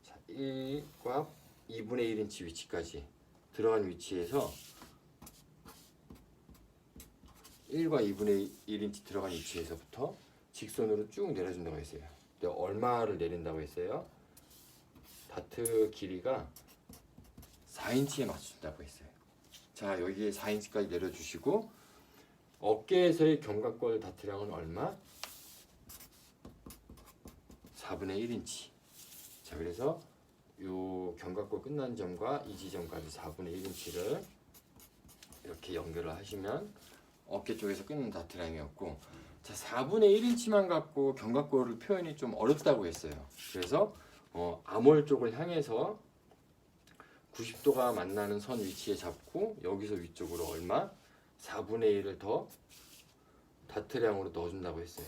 자, 1과 2분의 1인치 위치까지 들어간 위치에서 1과 2분의 1인치 들어간 위치에서부터 직선으로 쭉 내려준다고 했어요. 근데 얼마를 내린다고 했어요? 다트 길이가 4인치에 맞춘다고 했어요. 자, 여기에 4인치까지 내려주시고 어깨에서의 견갑골 다트량은 얼마? 4분의 1인치. 자, 그래서 요 견갑골 끝난 점과 이 지점까지 4분의 1인치를 이렇게 연결을 하시면 어깨 쪽에서 끊는 다트량이었고, 자, 4분의 1인치만 갖고 견갑골을 표현이 좀 어렵다고 했어요. 그래서 암홀 쪽을 향해서 90도가 만나는 선 위치에 잡고 여기서 위쪽으로 얼마? 4분의 1을 더 다트량으로 넣어준다고 했어요.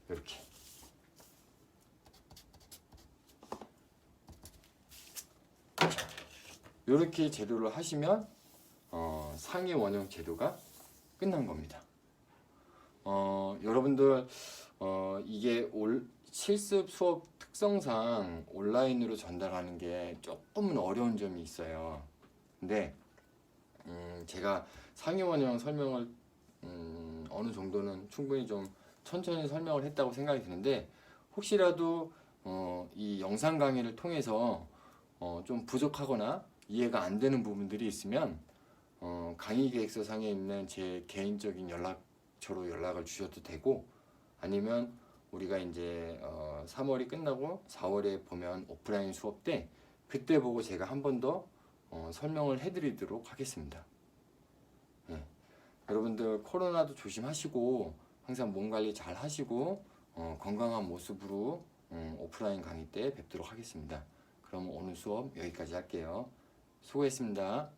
이렇게. 이렇게 제도를 하시면 상위 원형 제도가 끝난 겁니다. 여러분들 이게 실습 수업 특성상 온라인으로 전달하는 게 조금은 어려운 점이 있어요. 근데 제가 상위 원형 설명을 어느 정도는 충분히 좀 천천히 설명을 했다고 생각이 드는데, 혹시라도 이 영상 강의를 통해서 좀 부족하거나 이해가 안 되는 부분들이 있으면 강의 계획서 상에 있는 제 개인적인 연락처로 연락을 주셔도 되고, 아니면 우리가 이제 3월이 끝나고 4월에 보면 오프라인 수업 때 그때 보고 제가 한 번 더 설명을 해드리도록 하겠습니다. 네. 여러분들 코로나도 조심하시고 항상 몸 관리 잘 하시고 건강한 모습으로 오프라인 강의 때 뵙도록 하겠습니다. 그럼 오늘 수업 여기까지 할게요. 수고했습니다.